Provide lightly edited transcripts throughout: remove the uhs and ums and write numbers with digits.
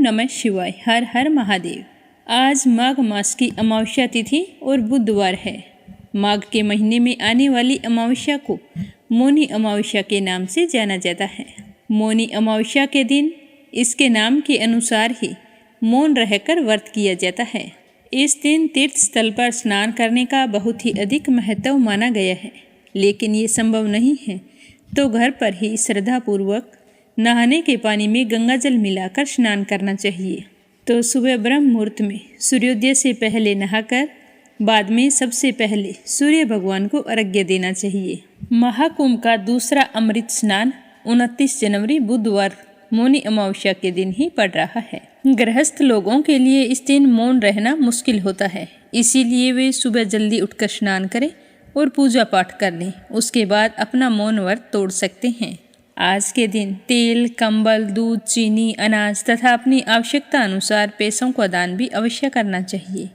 नमः शिवाय। हर हर महादेव। आज माघ मास की अमावस्या तिथि और बुधवार है। माघ के महीने में आने वाली अमावस्या को मौनी अमावस्या के नाम से जाना जाता है। मौनी अमावस्या के दिन इसके नाम के अनुसार ही मौन रहकर व्रत किया जाता है। इस दिन तीर्थ स्थल पर स्नान करने का बहुत ही अधिक महत्व माना गया है, लेकिन ये संभव नहीं है तो घर पर ही श्रद्धापूर्वक नहाने के पानी में गंगा जल मिलाकर स्नान करना चाहिए। तो सुबह ब्रह्म मुहूर्त में सूर्योदय से पहले नहाकर बाद में सबसे पहले सूर्य भगवान को अर्घ्य देना चाहिए। महाकुंभ का दूसरा अमृत स्नान 29 जनवरी बुधवार मौनी अमावस्या के दिन ही पड़ रहा है। गृहस्थ लोगों के लिए इस दिन मौन रहना मुश्किल होता है, इसीलिए वे सुबह जल्दी उठकर स्नान करें और पूजा पाठ कर लें। उसके बाद अपना मौन व्रत तोड़ सकते हैं। आज के दिन तेल, कंबल, दूध, चीनी, अनाज तथा अपनी आवश्यकता अनुसार पैसों का दान भी अवश्य करना चाहिए।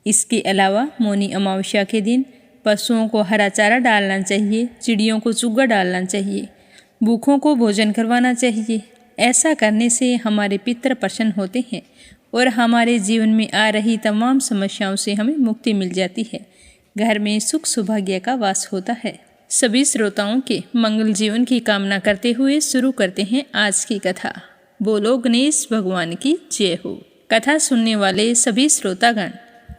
इसके अलावा मौनी अमावस्या के दिन पशुओं को हरा चारा डालना चाहिए, चिड़ियों को चुग्गा डालना चाहिए, भूखों को भोजन करवाना चाहिए। ऐसा करने से हमारे पितृ प्रसन्न होते हैं और हमारे जीवन में आ रही तमाम समस्याओं से हमें मुक्ति मिल जाती है। घर में सुख सौभाग्य का वास होता है। सभी श्रोताओं के मंगल जीवन की कामना करते हुए शुरू करते हैं आज की कथा। बोलो गणेश भगवान की जय हो। कथा सुनने वाले सभी श्रोतागण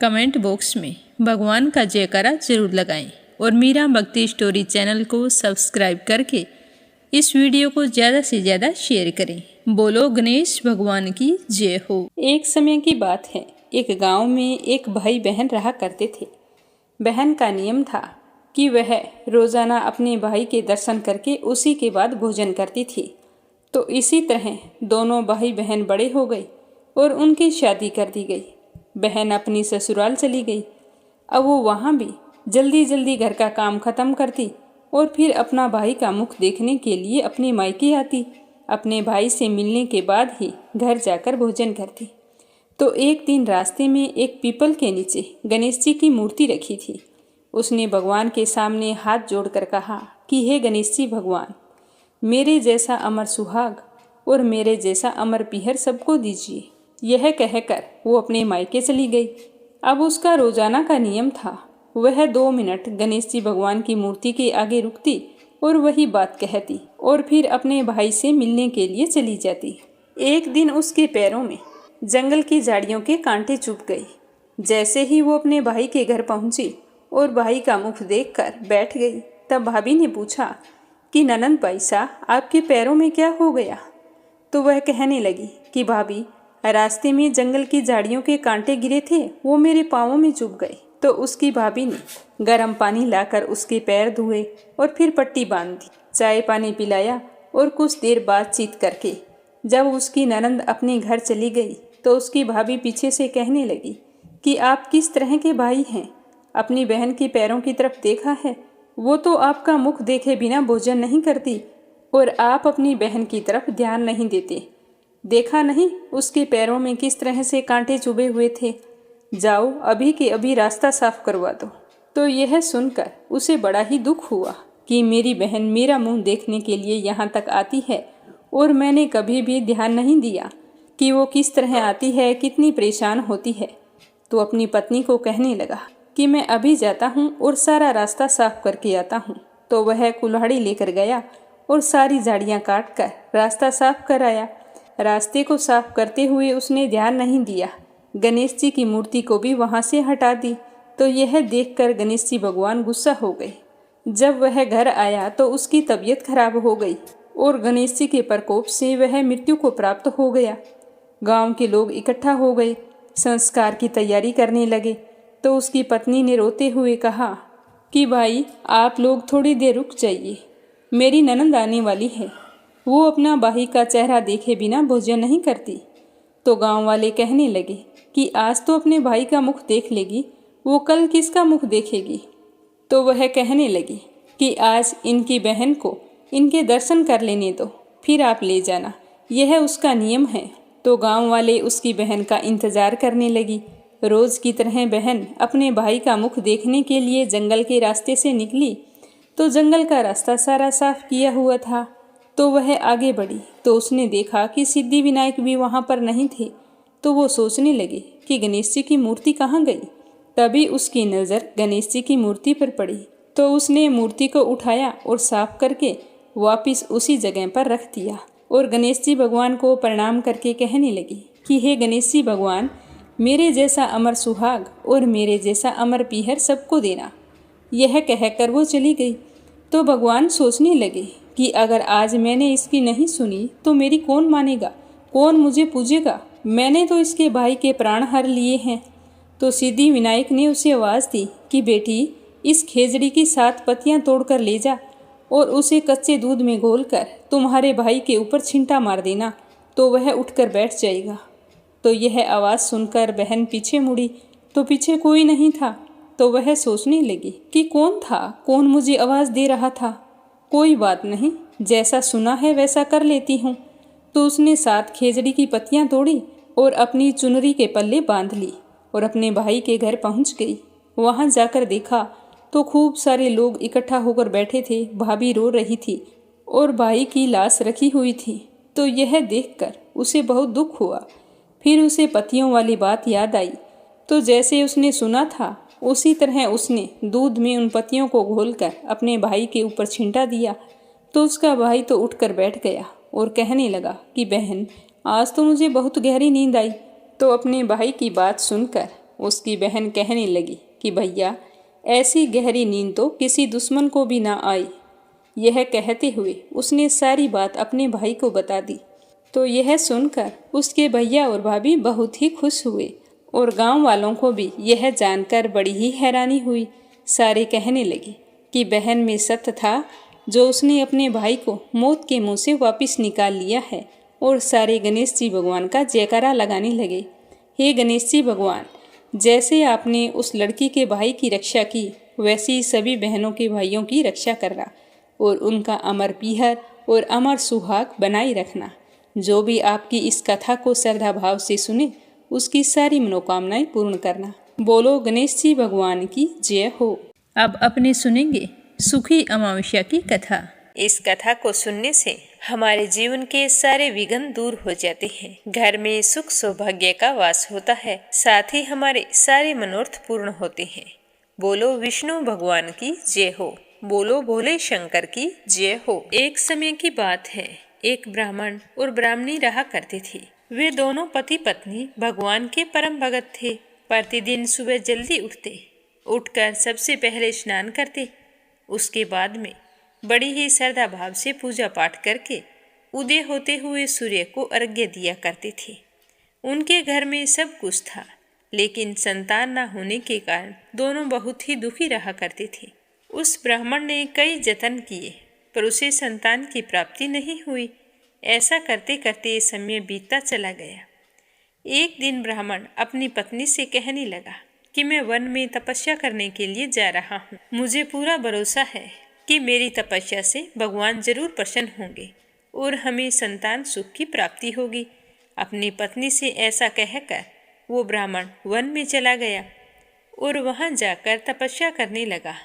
कमेंट बॉक्स में भगवान का जयकारा जरूर लगाएं और मीरा भक्ति स्टोरी चैनल को सब्सक्राइब करके इस वीडियो को ज़्यादा से ज़्यादा शेयर करें। बोलो गणेश भगवान की जय हो। एक समय की बात है, एक गांव में एक भाई बहन रहा करते थे। बहन का नियम था कि वह रोज़ाना अपने भाई के दर्शन करके उसी के बाद भोजन करती थी। तो इसी तरह दोनों भाई बहन बड़े हो गए और उनकी शादी कर दी गई। बहन अपनी ससुराल चली गई। अब वो वहाँ भी जल्दी जल्दी घर का काम खत्म करती और फिर अपना भाई का मुख देखने के लिए अपने मायके आती। अपने भाई से मिलने के बाद ही घर जाकर भोजन करती। तो एक दिन रास्ते में एक पीपल के नीचे गणेश जी की मूर्ति रखी थी। उसने भगवान के सामने हाथ जोड़कर कहा कि हे गणेश जी भगवान, मेरे जैसा अमर सुहाग और मेरे जैसा अमर पीहर सबको दीजिए। यह कहकर वो अपने मायके चली गई। अब उसका रोजाना का नियम था, वह 2 मिनट गणेश जी भगवान की मूर्ति के आगे रुकती और वही बात कहती और फिर अपने भाई से मिलने के लिए चली जाती। एक दिन उसके पैरों में जंगल की झाड़ियों के कांटे चुभ गए। जैसे ही वो अपने भाई के घर पहुंची और भाई का मुख देखकर बैठ गई, तब भाभी ने पूछा कि ननंद पैसा आपके पैरों में क्या हो गया। तो वह कहने लगी कि भाभी, रास्ते में जंगल की झाड़ियों के कांटे गिरे थे, वो मेरे पाँवों में चुभ गए। तो उसकी भाभी ने गर्म पानी लाकर उसके पैर धोए और फिर पट्टी बांध दी, चाय पानी पिलाया और कुछ देर बातचीत करके जब उसकी ननंद अपने घर चली गई तो उसकी भाभी पीछे से कहने लगी कि आप किस तरह के भाई हैं, अपनी बहन के पैरों की तरफ देखा है, वो तो आपका मुख देखे बिना भोजन नहीं करती और आप अपनी बहन की तरफ ध्यान नहीं देते। देखा नहीं उसके पैरों में किस तरह से कांटे चुभे हुए थे। जाओ अभी के अभी रास्ता साफ करवा दो। तो यह सुनकर उसे बड़ा ही दुख हुआ कि मेरी बहन मेरा मुंह देखने के लिए यहाँ तक आती है और मैंने कभी भी ध्यान नहीं दिया कि वो किस तरह आती है, कितनी परेशान होती है। तो अपनी पत्नी को कहने लगा कि मैं अभी जाता हूँ और सारा रास्ता साफ करके आता हूँ। तो वह कुल्हाड़ी लेकर गया और सारी झाड़ियाँ काट कर रास्ता साफ कर आया। रास्ते को साफ करते हुए उसने ध्यान नहीं दिया, गणेश जी की मूर्ति को भी वहाँ से हटा दी। तो यह देखकर गणेश जी भगवान गुस्सा हो गए। जब वह घर आया तो उसकी तबीयत खराब हो गई और गणेश जी के प्रकोप से वह मृत्यु को प्राप्त हो गया। गांव के लोग इकट्ठा हो गए, संस्कार की तैयारी करने लगे। तो उसकी पत्नी ने रोते हुए कहा कि भाई आप लोग थोड़ी देर रुक जाइए, मेरी ननंद आने वाली है, वो अपना भाई का चेहरा देखे बिना भोजन नहीं करती। तो गांव वाले कहने लगे कि आज तो अपने भाई का मुख देख लेगी, वो कल किसका मुख देखेगी। तो वह कहने लगी कि आज इनकी बहन को इनके दर्शन कर लेने दो, फिर आप ले जाना, यह उसका नियम है। तो गांव वाले उसकी बहन का इंतजार करने लगी। रोज की तरह बहन अपने भाई का मुख देखने के लिए जंगल के रास्ते से निकली। तो जंगल का रास्ता सारा साफ किया हुआ था। तो वह आगे बढ़ी तो उसने देखा कि सिद्धि विनायक भी वहाँ पर नहीं थे। तो वो सोचने लगी कि गणेश जी की मूर्ति कहाँ गई। तभी उसकी नज़र गणेश जी की मूर्ति पर पड़ी तो उसने मूर्ति को उठाया और साफ करके वापिस उसी जगह पर रख दिया और गणेश जी भगवान को प्रणाम करके कहने लगी कि हे गणेश जी भगवान, मेरे जैसा अमर सुहाग और मेरे जैसा अमर पीहर सबको देना। यह कहकर वो चली गई। तो भगवान सोचने लगे कि अगर आज मैंने इसकी नहीं सुनी तो मेरी कौन मानेगा, कौन मुझे पूजेगा। मैंने तो इसके भाई के प्राण हर लिए हैं। तो सिद्धि विनायक ने उसे आवाज़ दी कि बेटी, इस खेजड़ी की 7 पत्तियां तोड़कर ले जा और उसे कच्चे दूध में घोलकर तुम्हारे भाई के ऊपर छिंटा मार देना तो वह उठकर बैठ जाएगा। तो यह आवाज़ सुनकर बहन पीछे मुड़ी तो पीछे कोई नहीं था। तो वह सोचने लगी कि कौन था, कौन मुझे आवाज़ दे रहा था। कोई बात नहीं, जैसा सुना है वैसा कर लेती हूँ। तो उसने 7 खेजड़ी की पत्तियाँ तोड़ी और अपनी चुनरी के पल्ले बांध ली और अपने भाई के घर पहुँच गई। वहाँ जाकर देखा तो खूब सारे लोग इकट्ठा होकर बैठे थे। भाभी रो रही थी और भाई की लाश रखी हुई थी। तो यह देखकर उसे बहुत दुख हुआ। फिर उसे पत्तियों वाली बात याद आई। तो जैसे उसने सुना था उसी तरह उसने दूध में उन पत्तियों को घोलकर अपने भाई के ऊपर छिंटा दिया। तो उसका भाई तो उठकर बैठ गया और कहने लगा कि बहन, आज तो मुझे बहुत गहरी नींद आई। तो अपने भाई की बात सुनकर उसकी बहन कहने लगी कि भैया, ऐसी गहरी नींद तो किसी दुश्मन को भी ना आई। यह कहते हुए उसने सारी बात अपने भाई को बता दी। तो यह सुनकर उसके भैया और भाभी बहुत ही खुश हुए और गांव वालों को भी यह जानकर बड़ी ही हैरानी हुई। सारे कहने लगे कि बहन में सत्य था जो उसने अपने भाई को मौत के मुंह से वापस निकाल लिया है। और सारे गणेश जी भगवान का जयकारा लगाने लगे। हे गणेश जी भगवान, जैसे आपने उस लड़की के भाई की रक्षा की वैसे ही सभी बहनों के भाइयों की रक्षा करना और उनका अमर पीहर और अमर सुहाग बनाए रखना। जो भी आपकी इस कथा को श्रद्धा भाव से सुने उसकी सारी मनोकामनाएं पूर्ण करना। बोलो गणेश जी भगवान की जय हो। अब अपने सुनेंगे सुखी अमावस्या की कथा। इस कथा को सुनने से हमारे जीवन के सारे विघ्न दूर हो जाते हैं, घर में सुख सौभाग्य का वास होता है, साथ ही हमारे सारे मनोरथ पूर्ण होते हैं। बोलो विष्णु भगवान की जय हो। बोलो भोले शंकर की जय हो। एक समय की बात है, एक ब्राह्मण और ब्राह्मणी रहा करते थे। वे दोनों पति पत्नी भगवान के परम भगत थे। प्रतिदिन सुबह जल्दी उठकर सबसे पहले स्नान करते, उसके बाद में बड़ी ही श्रद्धा भाव से पूजा पाठ करके उदय होते हुए सूर्य को अर्घ्य दिया करते थे। उनके घर में सब कुछ था, लेकिन संतान न होने के कारण दोनों बहुत ही दुखी रहा करते थे। उस ब्राह्मण ने कई जतन किए पर उसे संतान की प्राप्ति नहीं हुई। ऐसा करते करते समय बीतता चला गया। एक दिन ब्राह्मण अपनी पत्नी से कहने लगा कि मैं वन में तपस्या करने के लिए जा रहा हूँ। मुझे पूरा भरोसा है कि मेरी तपस्या से भगवान जरूर प्रसन्न होंगे और हमें संतान सुख की प्राप्ति होगी। अपनी पत्नी से ऐसा कहकर वो ब्राह्मण वन में चला गया और वहाँ जाकर तपस्या करने लगा।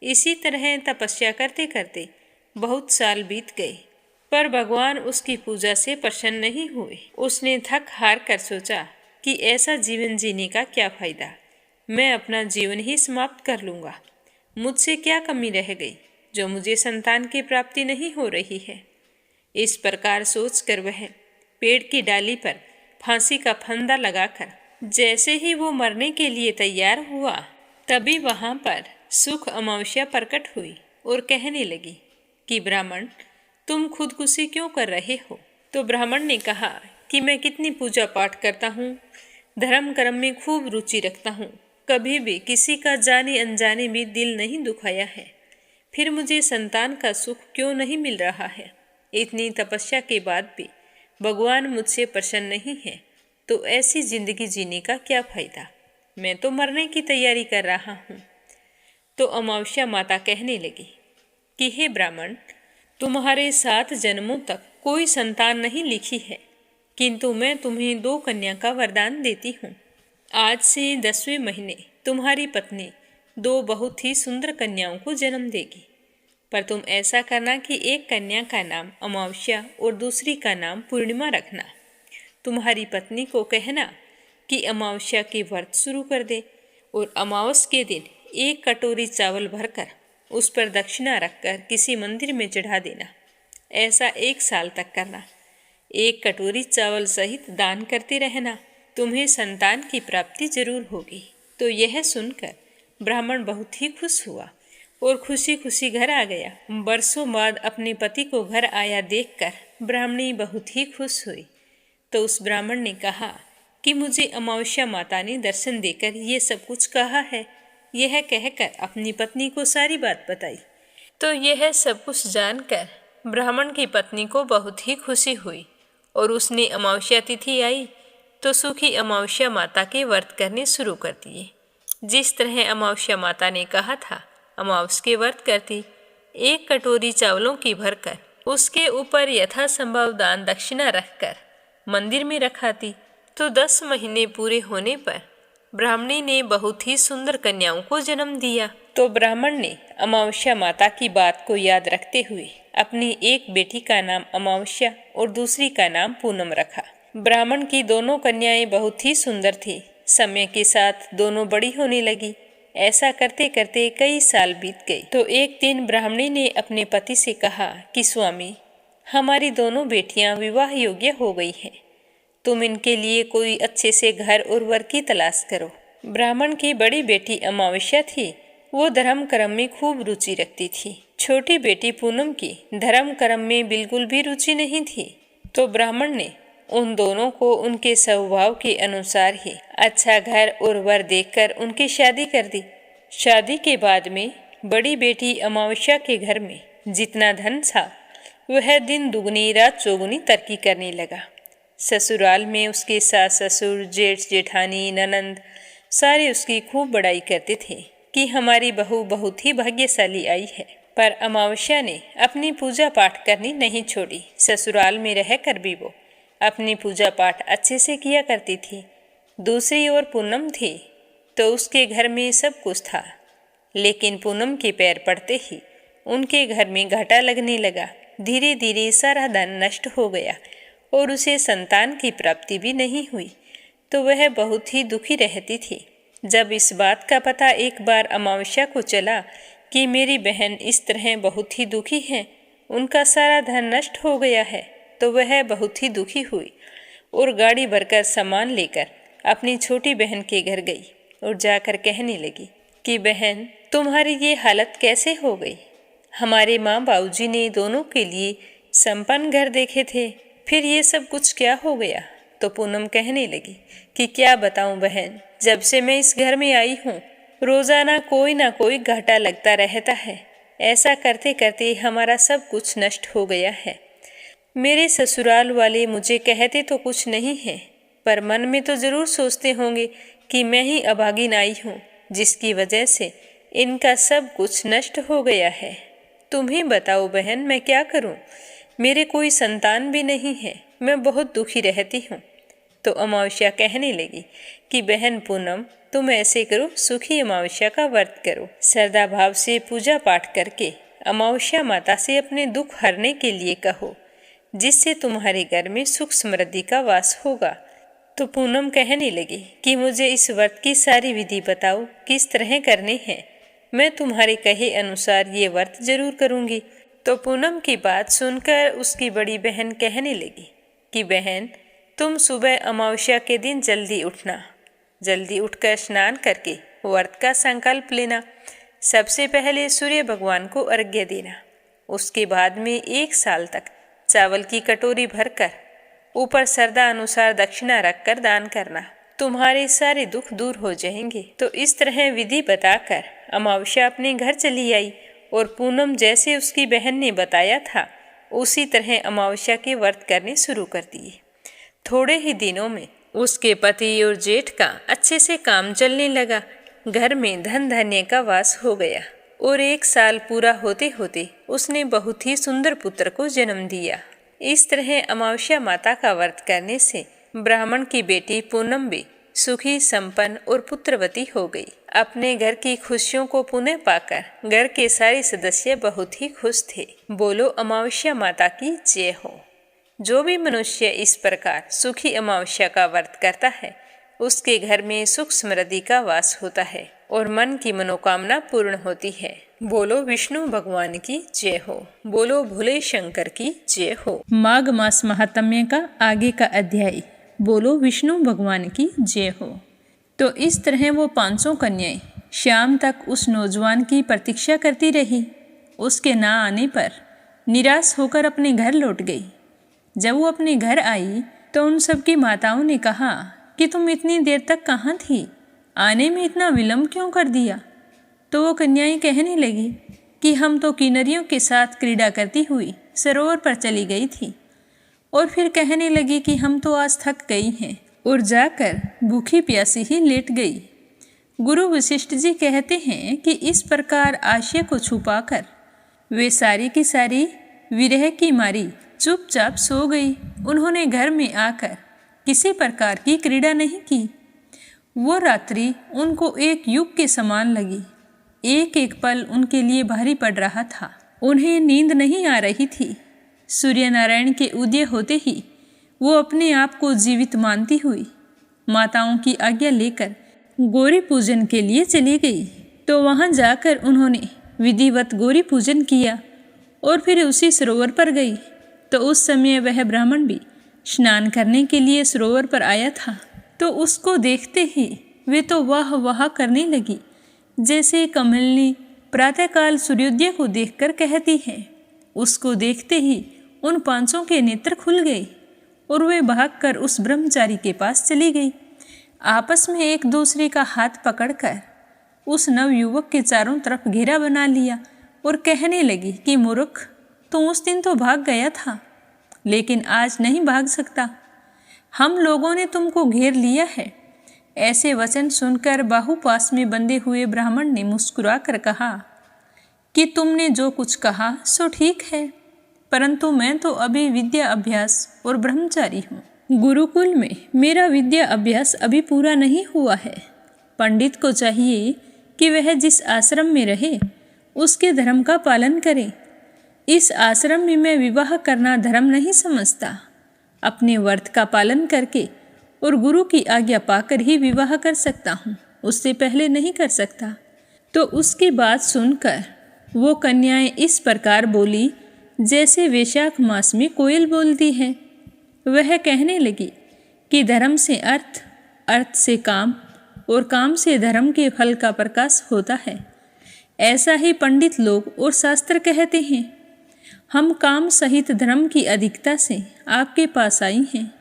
इसी तरह तपस्या करते करते बहुत साल बीत गए, पर भगवान उसकी पूजा से प्रसन्न नहीं हुए। उसने थक हार कर सोचा कि ऐसा जीवन जीने का क्या फायदा, मैं अपना जीवन ही समाप्त कर लूँगा। मुझसे क्या कमी रह गई जो मुझे संतान की प्राप्ति नहीं हो रही है। इस प्रकार सोचकर वह पेड़ की डाली पर फांसी का फंदा लगाकर जैसे ही वो मरने के लिए तैयार हुआ, तभी वहाँ पर सुख अमावस्या प्रकट हुई और कहने लगी कि ब्राह्मण, तुम खुदकुशी क्यों कर रहे हो। तो ब्राह्मण ने कहा कि मैं कितनी पूजा पाठ करता हूँ, धर्म कर्म में खूब रुचि रखता हूँ, कभी भी किसी का जाने अनजाने में दिल नहीं दुखाया है, फिर मुझे संतान का सुख क्यों नहीं मिल रहा है। इतनी तपस्या के बाद भी भगवान मुझसे प्रसन्न नहीं है, तो ऐसी जिंदगी जीने का क्या फायदा, मैं तो मरने की तैयारी कर रहा हूँ। तो अमावस्या माता कहने लगी कि हे ब्राह्मण, तुम्हारे 7 जन्मों तक कोई संतान नहीं लिखी है, किंतु मैं तुम्हें 2 कन्या का वरदान देती हूँ। आज से 10वें महीने तुम्हारी पत्नी 2 बहुत ही सुंदर कन्याओं को जन्म देगी। पर तुम ऐसा करना कि एक कन्या का नाम अमावस्या और दूसरी का नाम पूर्णिमा रखना। तुम्हारी पत्नी को कहना कि अमावस्या के व्रत शुरू कर दे और अमावस के दिन 1 कटोरी चावल भरकर उस पर दक्षिणा रखकर किसी मंदिर में चढ़ा देना। ऐसा 1 साल तक करना। 1 कटोरी चावल सहित दान करते रहना, तुम्हें संतान की प्राप्ति जरूर होगी। तो यह सुनकर ब्राह्मण बहुत ही खुश हुआ और खुशी खुशी घर आ गया। बरसों बाद अपने पति को घर आया देखकर ब्राह्मणी बहुत ही खुश हुई। तो उस ब्राह्मण ने कहा कि मुझे अमावस्या माता ने दर्शन देकर ये सब कुछ कहा है। यह कहकर अपनी पत्नी को सारी बात बताई। तो यह सब कुछ जानकर ब्राह्मण की पत्नी को बहुत ही खुशी हुई और उसने अमावस्या तिथि आई तो सूखी अमावस्या माता के व्रत करने शुरू कर दिए। जिस तरह अमावस्या माता ने कहा था अमावस के व्रत करती। 1 कटोरी चावलों की भरकर उसके ऊपर यथासंभव दान दक्षिणा रखकर मंदिर में रखाती। तो 10 महीने पूरे होने पर ब्राह्मणी ने बहुत ही सुंदर कन्याओं को जन्म दिया। तो ब्राह्मण ने अमावस्या माता की बात को याद रखते हुए अपनी एक बेटी का नाम अमावस्या और दूसरी का नाम पूनम रखा। ब्राह्मण की दोनों कन्याएं बहुत ही सुंदर थी। समय के साथ दोनों बड़ी होने लगी। ऐसा करते करते कई साल बीत गए। तो एक दिन ब्राह्मणी ने अपने पति से कहा कि स्वामी, हमारी दोनों बेटियां विवाह योग्य हो गई हैं। तुम इनके लिए कोई अच्छे से घर और वर की तलाश करो। ब्राह्मण की बड़ी बेटी अमावस्या थी। वो धर्म कर्म में खूब रुचि रखती थी। छोटी बेटी पूनम की धर्म कर्म में बिल्कुल भी रुचि नहीं थी। तो ब्राह्मण ने उन दोनों को उनके स्वभाव के अनुसार ही अच्छा घर और वर देखकर उनकी शादी कर दी। शादी के बाद में बड़ी बेटी अमावस्या के घर में जितना धन था वह दिन दुगनी रात चौगुनी तरक्की करने लगा। ससुराल में उसके सास ससुर, जेठ जेठानी, ननंद सारे उसकी खूब बड़ाई करते थे कि हमारी बहू बहुत ही भाग्यशाली आई है। पर अमावस्या ने अपनी पूजा पाठ करनी नहीं छोड़ी। ससुराल में रहकर भी वो अपनी पूजा पाठ अच्छे से किया करती थी। दूसरी ओर पूनम थी तो उसके घर में सब कुछ था, लेकिन पूनम के पैर पड़ते ही उनके घर में घाटा लगने लगा। धीरे धीरे सारा धन नष्ट हो गया और उसे संतान की प्राप्ति भी नहीं हुई। तो वह बहुत ही दुखी रहती थी। जब इस बात का पता एक बार अमावस्या को चला कि मेरी बहन इस तरह बहुत ही दुखी है, उनका सारा धन नष्ट हो गया है, तो वह बहुत ही दुखी हुई और गाड़ी भरकर सामान लेकर अपनी छोटी बहन के घर गई और जाकर कहने लगी कि बहन, तुम्हारी ये हालत कैसे हो गई? हमारे माँ बाबूजी ने दोनों के लिए संपन्न घर देखे थे, फिर ये सब कुछ क्या हो गया? तो पूनम कहने लगी कि क्या बताऊं बहन, जब से मैं इस घर में आई हूँ रोजाना कोई ना कोई घाटा लगता रहता है। ऐसा करते करते हमारा सब कुछ नष्ट हो गया है। मेरे ससुराल वाले मुझे कहते तो कुछ नहीं है, पर मन में तो जरूर सोचते होंगे कि मैं ही अभागिन आई हूँ जिसकी वजह से इनका सब कुछ नष्ट हो गया है। तुम ही बताओ बहन, मैं क्या करूँ? मेरे कोई संतान भी नहीं है, मैं बहुत दुखी रहती हूँ। तो अमावस्या कहने लगी कि बहन पूनम, तुम ऐसे करो, सुखी अमावस्या का व्रत करो। श्रद्धा भाव से पूजा पाठ करके अमावस्या माता से अपने दुख हरने के लिए कहो, जिससे तुम्हारे घर में सुख समृद्धि का वास होगा। तो पूनम कहने लगी कि मुझे इस व्रत की सारी विधि बताओ, किस तरह करने हैं। मैं तुम्हारे कहे अनुसार ये व्रत जरूर करूँगी। तो पूनम की बात सुनकर उसकी बड़ी बहन कहने लगी कि बहन, तुम सुबह अमावस्या के दिन जल्दी उठना। जल्दी उठकर स्नान करके व्रत का संकल्प लेना। सबसे पहले सूर्य भगवान को अर्घ्य देना। उसके बाद में 1 साल तक चावल की कटोरी भरकर ऊपर श्रद्धा अनुसार दक्षिणा रखकर दान करना। तुम्हारे सारे दुख दूर हो जाएंगे। तो इस तरह विधि बताकर अमावस्या अपने घर चली आई और पूनम जैसे उसकी बहन ने बताया था उसी तरह अमावस्या के व्रत करने शुरू कर दिए। थोड़े ही दिनों में उसके पति और जेठ का अच्छे से काम चलने लगा। घर में धन धान्य का वास हो गया और 1 साल पूरा होते होते उसने बहुत ही सुंदर पुत्र को जन्म दिया। इस तरह अमावस्या माता का व्रत करने से ब्राह्मण की बेटी पूनम भी सुखी, संपन्न और पुत्रवती हो गई। अपने घर की खुशियों को पुनः पाकर घर के सारे सदस्य बहुत ही खुश थे। बोलो अमावस्या माता की जय हो। जो भी मनुष्य इस प्रकार सुखी अमावस्या का व्रत करता है, उसके घर में सुख समृद्धि का वास होता है और मन की मनोकामना पूर्ण होती है। बोलो विष्णु भगवान की जय हो। बोलो भोले शंकर की जय हो। माघ मास महात्म्य का आगे का अध्याय। बोलो विष्णु भगवान की जय हो। तो इस तरह वो 500 कन्याएं शाम तक उस नौजवान की प्रतीक्षा करती रही। उसके ना आने पर निराश होकर अपने घर लौट गई। जब वो अपने घर आई तो उन सब की माताओं ने कहा कि तुम इतनी देर तक कहाँ थी, आने में इतना विलम्ब क्यों कर दिया। तो वो कन्याएं कहने लगी कि हम तो किन्नरियों के साथ क्रीड़ा करती हुई सरोवर पर चली गई थी। और फिर कहने लगी कि हम तो आज थक गई हैं और जाकर भूखी प्यासी ही लेट गई। गुरु वशिष्ठ जी कहते हैं कि इस प्रकार आशय को छुपाकर वे सारी की सारी विरह की मारी चुपचाप सो गई। उन्होंने घर में आकर किसी प्रकार की क्रीड़ा नहीं की। वो रात्रि उनको एक युग के समान लगी। एक एक पल उनके लिए भारी पड़ रहा था। उन्हें नींद नहीं आ रही थी। सूर्य नारायण के उदय होते ही वो अपने आप को जीवित मानती हुई माताओं की आज्ञा लेकर गौरी पूजन के लिए चली गई। तो वहां जाकर उन्होंने विधिवत गौरी पूजन किया और फिर उसी सरोवर पर गई। तो उस समय वह ब्राह्मण भी स्नान करने के लिए सरोवर पर आया था। तो उसको देखते ही वे तो वाह वाह करने लगी, जैसे कमलनी प्रातःकाल सूर्योदय को देखकर कहती है। उसको देखते ही उन 500 के नेत्र खुल गए और वे भागकर उस ब्रह्मचारी के पास चली गई। आपस में एक दूसरे का हाथ पकड़कर उस नवयुवक के चारों तरफ घेरा बना लिया और कहने लगी कि मूर्ख, तुम उस दिन तो भाग गया था, लेकिन आज नहीं भाग सकता। हम लोगों ने तुमको घेर लिया है। ऐसे वचन सुनकर बाहुपास में बंधे हुए ब्राह्मण ने मुस्कुरा कर कहा कि तुमने जो कुछ कहा सो ठीक है, परंतु मैं तो अभी विद्या अभ्यास और ब्रह्मचारी हूँ। गुरुकुल में मेरा विद्या अभ्यास अभी पूरा नहीं हुआ है। पंडित को चाहिए कि वह जिस आश्रम में रहे उसके धर्म का पालन करे। इस आश्रम में मैं विवाह करना धर्म नहीं समझता। अपने व्रत का पालन करके और गुरु की आज्ञा पाकर ही विवाह कर सकता हूँ, उससे पहले नहीं कर सकता। तो उसकी बात सुनकर वो कन्याएं इस प्रकार बोली जैसे वैशाख मास में कोयल बोलती है। वह कहने लगी कि धर्म से अर्थ, अर्थ से काम और काम से धर्म के फल का प्रकाश होता है। ऐसा ही पंडित लोग और शास्त्र कहते हैं। हम काम सहित धर्म की अधिकता से आपके पास आई हैं,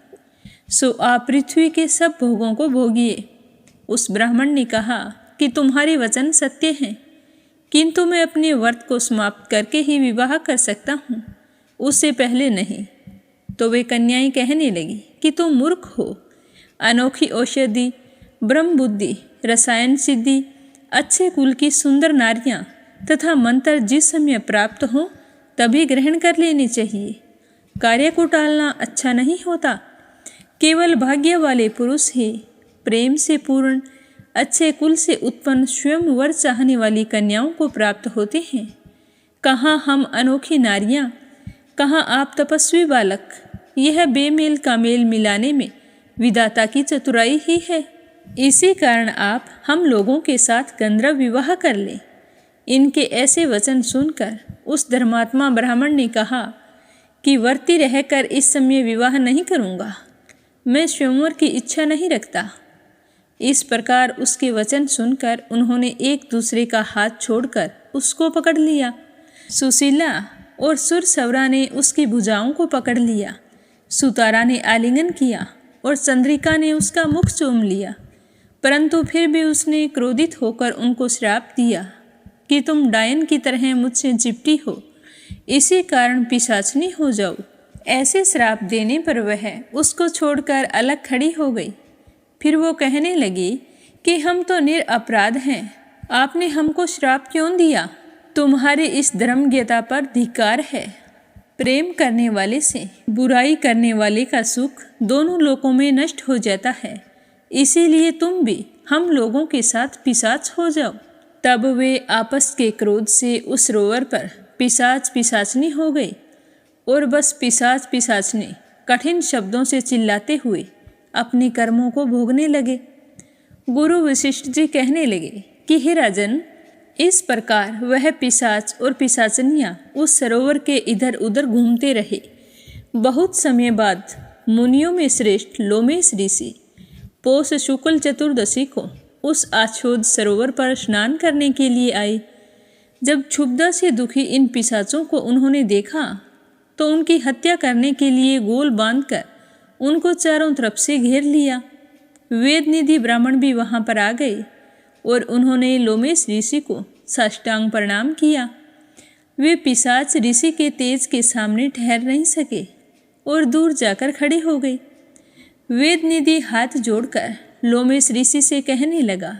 सो आप पृथ्वी के सब भोगों को भोगिए। उस ब्राह्मण ने कहा कि तुम्हारे वचन सत्य हैं, किंतु मैं अपने व्रत को समाप्त करके ही विवाह कर सकता हूँ, उससे पहले नहीं। तो वे कन्याएं कहने लगी कि तुम मूर्ख हो। अनोखी औषधि, ब्रह्म बुद्धि, रसायन सिद्धि, अच्छे कुल की सुंदर नारियां तथा मंत्र जिस समय प्राप्त हो तभी ग्रहण कर लेने चाहिए। कार्य को टालना अच्छा नहीं होता। केवल भाग्य वाले पुरुष ही प्रेम से पूर्ण अच्छे कुल से उत्पन्न स्वयं वर चाहने वाली कन्याओं को प्राप्त होते हैं। कहाँ हम अनोखी नारियां, कहाँ आप तपस्वी बालक। यह बेमेल का मेल मिलाने में विधाता की चतुराई ही है। इसी कारण आप हम लोगों के साथ गंधर्व विवाह कर लें। इनके ऐसे वचन सुनकर उस धर्मात्मा ब्राह्मण ने कहा कि वर्ती रहकर इस समय विवाह नहीं करूँगा, मैं स्वयंवर की इच्छा नहीं रखता। इस प्रकार उसके वचन सुनकर उन्होंने एक दूसरे का हाथ छोड़कर उसको पकड़ लिया। सुशीला और सुरसवरा ने उसकी भुजाओं को पकड़ लिया। सुतारा ने आलिंगन किया और चंद्रिका ने उसका मुख चूम लिया। परंतु फिर भी उसने क्रोधित होकर उनको श्राप दिया कि तुम डायन की तरह मुझसे चिपटी हो, इसी कारण पिशाचनी हो जाओ। ऐसे श्राप देने पर वह उसको छोड़कर अलग खड़ी हो गई। फिर वो कहने लगी कि हम तो निरपराध हैं, आपने हमको श्राप क्यों दिया? तुम्हारे इस धर्मज्ञता पर धिक्कार है। प्रेम करने वाले से बुराई करने वाले का सुख दोनों लोकों में नष्ट हो जाता है। इसीलिए तुम भी हम लोगों के साथ पिशाच हो जाओ। तब वे आपस के क्रोध से उस सरोवर पर पिशाच पिशाचनी हो गई और बस पिशाच पिशाचनी कठिन शब्दों से चिल्लाते हुए अपने कर्मों को भोगने लगे। गुरु वशिष्ठ जी कहने लगे कि हे राजन, इस प्रकार वह पिशाच और पिशाचनियाँ उस सरोवर के इधर उधर घूमते रहे। बहुत समय बाद मुनियों में श्रेष्ठ लोमेश ऋषि पौष शुक्ल चतुर्दशी को उस आच्छोद सरोवर पर स्नान करने के लिए आए। जब क्षुब्धा से दुखी इन पिशाचों को उन्होंने देखा तो उनकी हत्या करने के लिए गोल बांधकर उनको चारों तरफ से घेर लिया। वेद निधि ब्राह्मण भी वहां पर आ गए और उन्होंने लोमेश ऋषि को साष्टांग प्रणाम किया। वे पिशाच ऋषि के तेज के सामने ठहर नहीं सके और दूर जाकर खड़े हो गए। वेद निधि हाथ जोड़कर लोमेश ऋषि से कहने लगा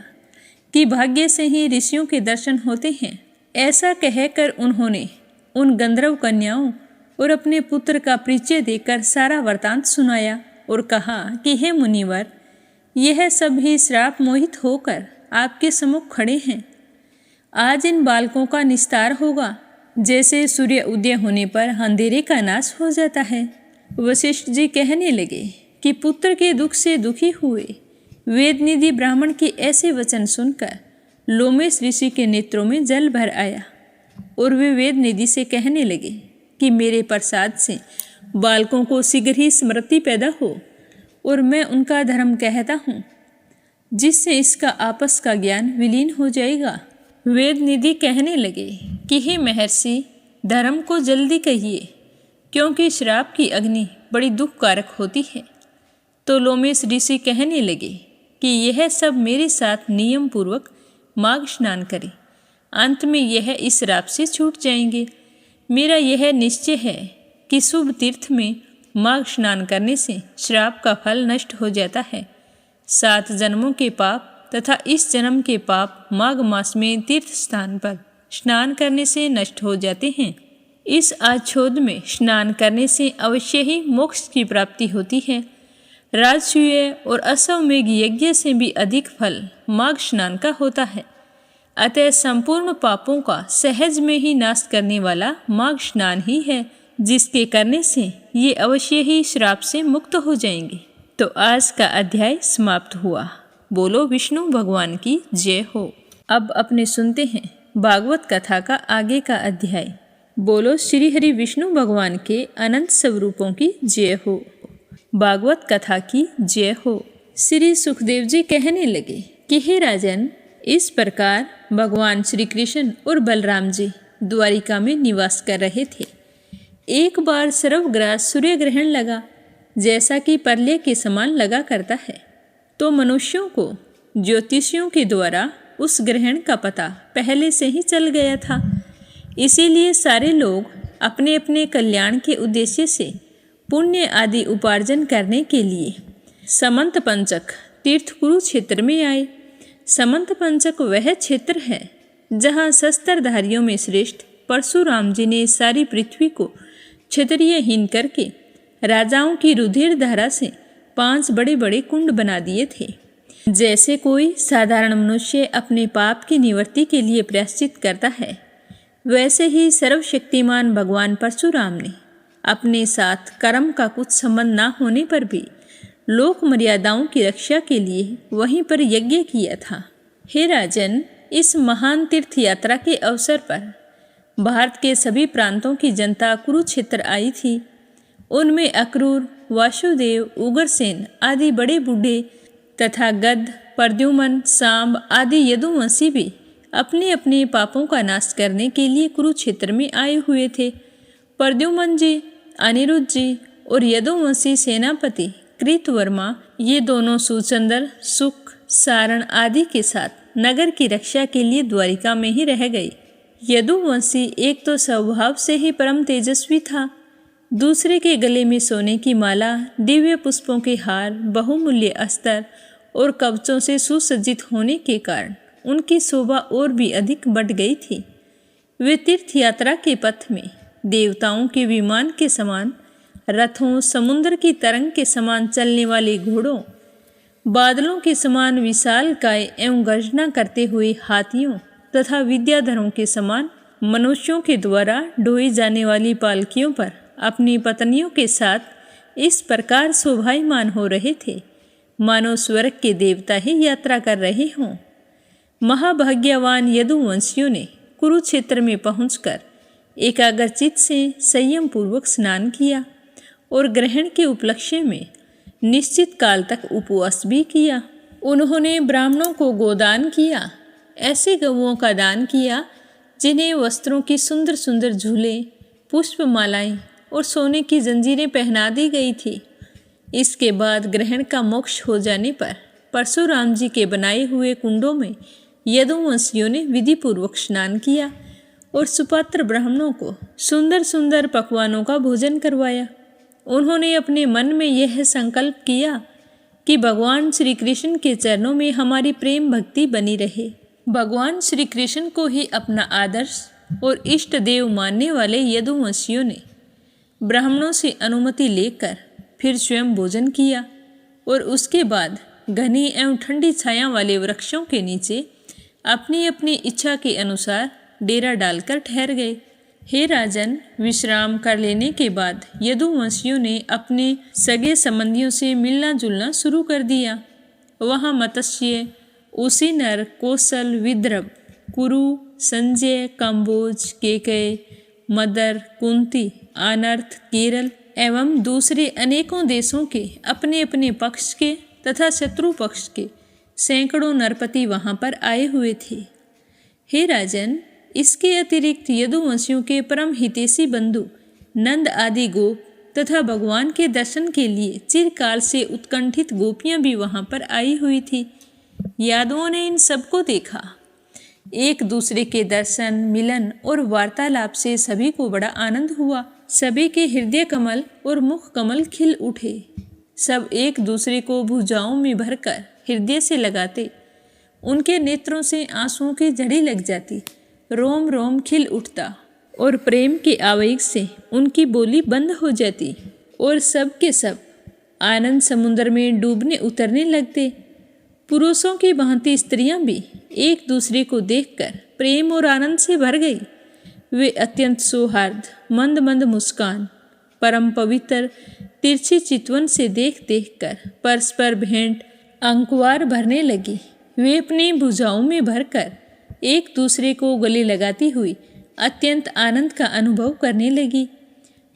कि भाग्य से ही ऋषियों के दर्शन होते हैं। ऐसा कहकर उन्होंने उन गंधर्व कन्याओं और अपने पुत्र का परिचय देकर सारा वृतांत सुनाया और कहा कि हे मुनिवर, यह सब ही श्राप मोहित होकर आपके सम्मुख खड़े हैं। आज इन बालकों का निस्तार होगा, जैसे सूर्य उदय होने पर अंधेरे का नाश हो जाता है। वशिष्ठ जी कहने लगे कि पुत्र के दुख से दुखी हुए वेदनिधि ब्राह्मण के ऐसे वचन सुनकर लोमेश ऋषि के नेत्रों में जल भर आया और वे वेदनिधि से कहने लगे कि मेरे प्रसाद से बालकों को शीघ्र ही स्मृति पैदा हो और मैं उनका धर्म कहता हूँ, जिससे इसका आपस का ज्ञान विलीन हो जाएगा। वेदनिधि कहने लगे कि हे महर्षि, धर्म को जल्दी कहिए, क्योंकि श्राप की अग्नि बड़ी दुखकारक होती है। तो लोमेश ऋषि कहने लगे कि यह सब मेरे साथ नियम पूर्वक माघ स्नान करें, अंत में यह इस श्राप से छूट जाएंगे। मेरा यह निश्चय है कि शुभ तीर्थ में माघ स्नान करने से श्राप का फल नष्ट हो जाता है। 7 जन्मों के पाप तथा इस जन्म के पाप माघ मास में तीर्थ स्थान पर स्नान करने से नष्ट हो जाते हैं। इस आच्छोद में स्नान करने से अवश्य ही मोक्ष की प्राप्ति होती है। राजसूय और अश्वमेघ यज्ञ से भी अधिक फल माघ स्नान का होता है। अतः संपूर्ण पापों का सहज में ही नाश करने वाला माघ स्नान ही है, जिसके करने से ये अवश्य ही श्राप से मुक्त हो जाएंगे। तो आज का अध्याय समाप्त हुआ। बोलो विष्णु भगवान की जय हो। अब अपने सुनते हैं भागवत कथा का आगे का अध्याय। बोलो श्री हरि विष्णु भगवान के अनंत स्वरूपों की जय हो। भागवत कथा की जय हो। श्री सुखदेव जी कहने लगे कि हे राजन, इस प्रकार भगवान श्री कृष्ण और बलराम जी द्वारिका में निवास कर रहे थे। एक बार सर्वग्रास सूर्य ग्रहण लगा, जैसा कि प्रलय के समान लगा करता है। तो मनुष्यों को ज्योतिषियों के द्वारा उस ग्रहण का पता पहले से ही चल गया था। इसीलिए सारे लोग अपने अपने कल्याण के उद्देश्य से पुण्य आदि उपार्जन करने के लिए समंत पंचक तीर्थ कुरुक्षेत्र में आए। समंत पंचक वह क्षेत्र है जहाँ शस्त्रधारियों में श्रेष्ठ परशुराम जी ने सारी पृथ्वी को क्षत्रियहीन करके राजाओं की रुधिर धारा से 5 बड़े बड़े कुंड बना दिए थे। जैसे कोई साधारण मनुष्य अपने पाप की निवृत्ति के लिए प्रायश्चित करता है, वैसे ही सर्वशक्तिमान भगवान परशुराम ने अपने साथ कर्म का कुछ संबंध न होने पर भी लोक मर्यादाओं की रक्षा के लिए वहीं पर यज्ञ किया था। हे राजन, इस महान तीर्थ यात्रा के अवसर पर भारत के सभी प्रांतों की जनता कुरुक्षेत्र आई थी। उनमें अक्रूर, वासुदेव, उग्रसेन आदि बड़े बूढ़े तथा गद, प्रद्युम्न, सांब आदि यदुवंशी भी अपने अपने पापों का नाश करने के लिए कुरुक्षेत्र में आए हुए थे। प्रद्युम्न जी, अनिरुद्ध जी और यदुवंशी सेनापति कृतवर्मा, ये दोनों सुचंदर, सुख, सारण आदि के साथ नगर की रक्षा के लिए द्वारिका में ही रह गए। यदुवंशी एक तो स्वभाव से ही परम तेजस्वी था, दूसरे के गले में सोने की माला, दिव्य पुष्पों के हार, बहुमूल्य अस्त्र और कवचों से सुसज्जित होने के कारण उनकी शोभा और भी अधिक बढ़ गई थी। वे तीर्थ यात्रा के पथ में देवताओं के विमान के समान रथों, समुद्र की तरंग के समान चलने वाले घोड़ों, बादलों के समान विशालकाय एवं गर्जना करते हुए हाथियों तथा विद्याधरों के समान मनुष्यों के द्वारा ढोई जाने वाली पालकियों पर अपनी पत्नियों के साथ इस प्रकार शोभायमान हो रहे थे मानो स्वर्ग के देवता ही यात्रा कर रहे हों। महाभाग्यवान यदुवंशियों ने कुरुक्षेत्र में पहुंचकर एकाग्रचित्त से संयम पूर्वक स्नान किया और ग्रहण के उपलक्ष्य में निश्चित काल तक उपवास भी किया। उन्होंने ब्राह्मणों को गोदान किया, ऐसे गौओं का दान किया जिन्हें वस्त्रों की सुंदर सुंदर झूले, पुष्पमालाएं और सोने की जंजीरें पहना दी गई थी। इसके बाद ग्रहण का मोक्ष हो जाने पर परशुराम जी के बनाए हुए कुंडों में यदुवंशियों ने विधि पूर्वक स्नान किया और सुपात्र ब्राह्मणों को सुंदर सुंदर पकवानों का भोजन करवाया। उन्होंने अपने मन में यह संकल्प किया कि भगवान श्री कृष्ण के चरणों में हमारी प्रेम भक्ति बनी रहे। भगवान श्री कृष्ण को ही अपना आदर्श और इष्ट देव मानने वाले यदुवंशियों ने ब्राह्मणों से अनुमति लेकर फिर स्वयं भोजन किया और उसके बाद घनी एवं ठंडी छाया वाले वृक्षों के नीचे अपनी अपनी इच्छा के अनुसार डेरा डालकर ठहर गए। हे राजन, विश्राम कर लेने के बाद यदुवंशियों ने अपने सगे संबंधियों से मिलना जुलना शुरू कर दिया। वहाँ मत्स्य, उसीनर, कौशल, विदर्भ, कुरु, संजय, काम्बोज, केकय, मदर, कुंती, आनर्थ, केरल एवं दूसरे अनेकों देशों के अपने अपने पक्ष के तथा शत्रु पक्ष के सैकड़ों नरपति वहाँ पर आए हुए थे। हे राजन, इसके अतिरिक्त यदुवंशियों के परम हितैषी बंधु नंद आदि गोप तथा भगवान के दर्शन के लिए चिरकाल से उत्कंठित गोपियां भी वहां पर आई हुई थी। यादवों ने इन सबको देखा। एक दूसरे के दर्शन, मिलन और वार्तालाप से सभी को बड़ा आनंद हुआ। सभी के हृदय कमल और मुख कमल खिल उठे। सब एक दूसरे को भुजाओं में भरकर हृदय से लगाते। उनके नेत्रों से आंसुओं की झड़ी लग जाती, रोम रोम खिल उठता और प्रेम के आवेग से उनकी बोली बंद हो जाती और सब के सब आनंद समुद्र में डूबने उतरने लगते। पुरुषों की भांति स्त्रियां भी एक दूसरे को देखकर प्रेम और आनंद से भर गई। वे अत्यंत सौहार्द, मंद मंद मुस्कान, परम पवित्र तिरछी चितवन से देख देख कर परस्पर भेंट अंकुआर भरने लगी। वे अपनी भुजाओं में भरकर एक दूसरे को गले लगाती हुई अत्यंत आनंद का अनुभव करने लगी।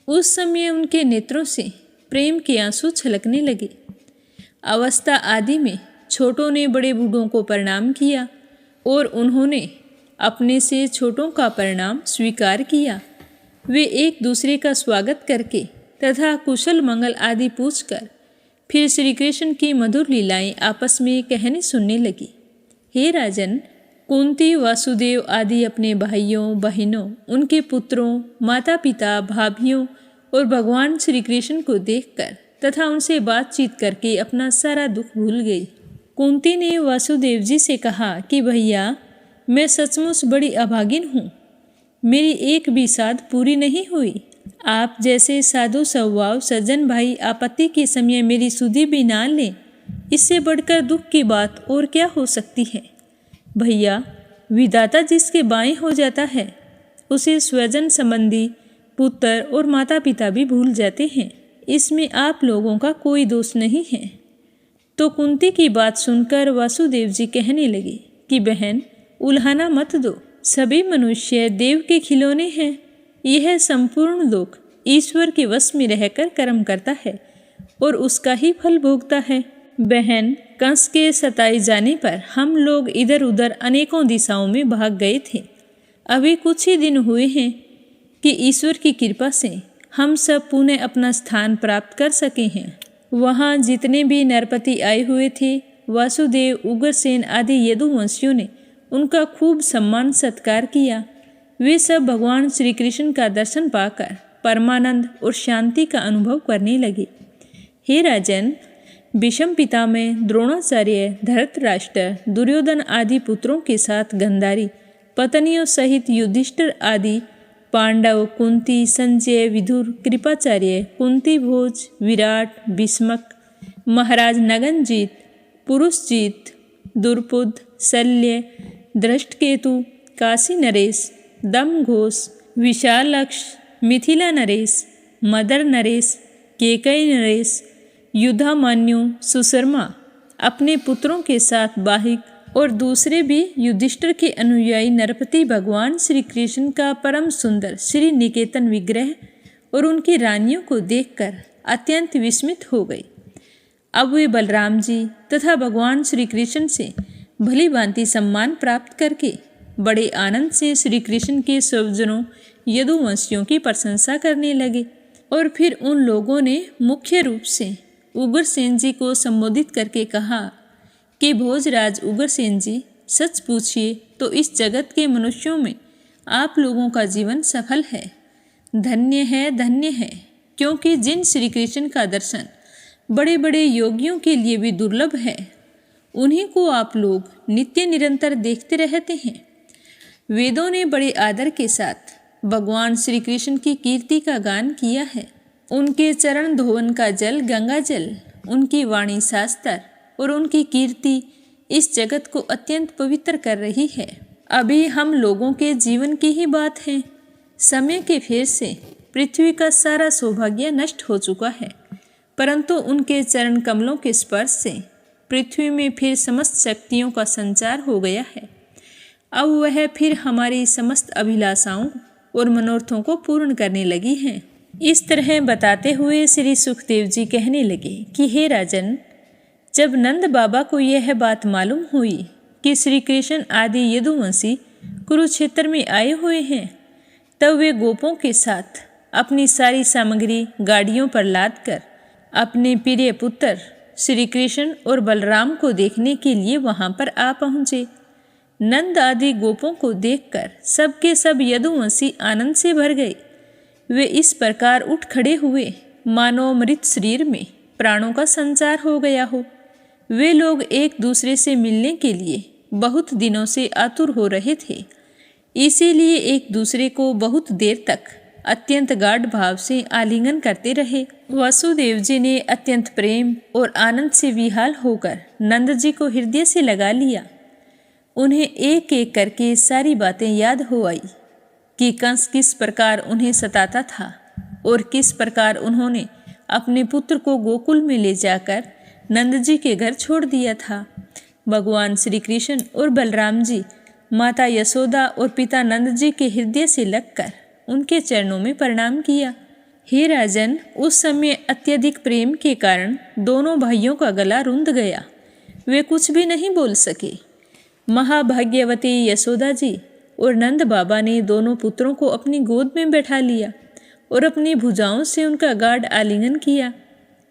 उस समय उनके नेत्रों से प्रेम के आंसू छलकने लगे। अवस्था आदि में छोटों ने बड़े बूढ़ों को प्रणाम किया और उन्होंने अपने से छोटों का प्रणाम स्वीकार किया। वे एक दूसरे का स्वागत करके तथा कुशल मंगल आदि पूछकर फिर श्री कृष्ण की मधुर लीलाएं आपस में कहने सुनने लगी। हे राजन, कुंती, वासुदेव आदि अपने भाइयों बहनों, उनके पुत्रों, माता पिता, भाभियों और भगवान श्री कृष्ण को देखकर तथा उनसे बातचीत करके अपना सारा दुख भूल गई। कुंती ने वासुदेव जी से कहा कि भैया, मैं सचमुच बड़ी अभागिन हूँ। मेरी एक भी साध पूरी नहीं हुई। आप जैसे साधु स्वभाव सज्जन भाई आपत्ति के समय मेरी सुधि भी ना लें, इससे बढ़कर दुख की बात और क्या हो सकती है। भैया, विधाता जिसके बाएं हो जाता है उसे स्वजन संबंधी, पुत्र और माता पिता भी भूल जाते हैं। इसमें आप लोगों का कोई दोष नहीं है। तो कुंती की बात सुनकर वासुदेव जी कहने लगे कि बहन, उल्हाना मत दो। सभी मनुष्य देव के खिलौने हैं। यह संपूर्ण लोक ईश्वर के वश में रहकर कर्म करता है और उसका ही फल भोगता है। बहन, कंस के सताए जाने पर हम लोग इधर उधर अनेकों दिशाओं में भाग गए थे। अभी कुछ ही दिन हुए हैं कि ईश्वर की कृपा से हम सब पुनः अपना स्थान प्राप्त कर सके हैं। वहाँ जितने भी नरपति आए हुए थे, वासुदेव, उग्रसेन आदि यदुवंशियों ने उनका खूब सम्मान सत्कार किया। वे सब भगवान श्री कृष्ण का दर्शन पाकर परमानंद और शांति का अनुभव करने लगे। हे राजन, भीष्म पितामह, द्रोणाचार्य, धृतराष्ट्र, दुर्योधन आदि पुत्रों के साथ गंधारी पत्नियों सहित युधिष्ठिर आदि पांडव, कुंती, संजय, विदुर, कृपाचार्य, कुंती भोज, विराट, भीष्मक, महाराज नगनजीत, पुरुषजीत, द्रुपद, शल्य, दृष्टकेतु, काशी नरेश, दमघोष, विशालक्ष, मिथिला नरेश, मदर नरेश, केकई नरेश, युधामान्यु, सुशर्मा अपने पुत्रों के साथ बाहिक और दूसरे भी युधिष्ठिर के अनुयायी नरपति भगवान श्री कृष्ण का परम सुंदर श्री निकेतन विग्रह और उनकी रानियों को देखकर अत्यंत विस्मित हो गए। अब वे बलराम जी तथा भगवान श्री कृष्ण से भली भांति सम्मान प्राप्त करके बड़े आनंद से श्री कृष्ण के स्वजनों यदुवंशियों की प्रशंसा करने लगे। और फिर उन लोगों ने मुख्य रूप से उग्रसेन जी को संबोधित करके कहा कि भोजराज उग्रसेन जी, सच पूछिए तो इस जगत के मनुष्यों में आप लोगों का जीवन सफल है, धन्य है, धन्य है, क्योंकि जिन श्री कृष्ण का दर्शन बड़े बड़े योगियों के लिए भी दुर्लभ है, उन्हीं को आप लोग नित्य निरंतर देखते रहते हैं। वेदों ने बड़े आदर के साथ भगवान श्री कृष्ण की कीर्ति का गान किया है। उनके चरण धोवन का जल गंगा जल, उनकी वाणी शास्त्र और उनकी कीर्ति इस जगत को अत्यंत पवित्र कर रही है। अभी हम लोगों के जीवन की ही बात है। समय के फेर से पृथ्वी का सारा सौभाग्य नष्ट हो चुका है, परंतु उनके चरण कमलों के स्पर्श से पृथ्वी में फिर समस्त शक्तियों का संचार हो गया है। अब वह फिर हमारी समस्त अभिलाषाओं और मनोरथों को पूर्ण करने लगी हैं। इस तरह बताते हुए श्री सुखदेव जी कहने लगे कि हे राजन, जब नंद बाबा को यह बात मालूम हुई कि श्री कृष्ण आदि यदुवंशी कुरुक्षेत्र में आए हुए हैं, तब वे गोपों के साथ अपनी सारी सामग्री गाड़ियों पर लादकर अपने प्रिय पुत्र श्री कृष्ण और बलराम को देखने के लिए वहां पर आ पहुँचे। नंद आदि गोपों को देखकर सबके सब यदुवंशी आनंद से भर गए। वे इस प्रकार उठ खड़े हुए मानो मृत शरीर में प्राणों का संचार हो गया हो। वे लोग एक दूसरे से मिलने के लिए बहुत दिनों से आतुर हो रहे थे, इसीलिए एक दूसरे को बहुत देर तक अत्यंत गाढ़ भाव से आलिंगन करते रहे। वासुदेव जी ने अत्यंत प्रेम और आनंद से विहाल होकर नंद जी को हृदय से लगा लिया। उन्हें एक एक करके सारी बातें याद हो आई कि कंस किस प्रकार उन्हें सताता था और किस प्रकार उन्होंने अपने पुत्र को गोकुल में ले जाकर नंद जी के घर छोड़ दिया था। भगवान श्री कृष्ण और बलराम जी माता यशोदा और पिता नंद जी के हृदय से लगकर उनके चरणों में प्रणाम किया। हे राजन, उस समय अत्यधिक प्रेम के कारण दोनों भाइयों का गला रुंध गया। वे कुछ भी नहीं बोल सके। महाभाग्यवती यशोदा जी और नंद बाबा ने दोनों पुत्रों को अपनी गोद में बैठा लिया और अपनी भुजाओं से उनका गाढ़ आलिंगन किया।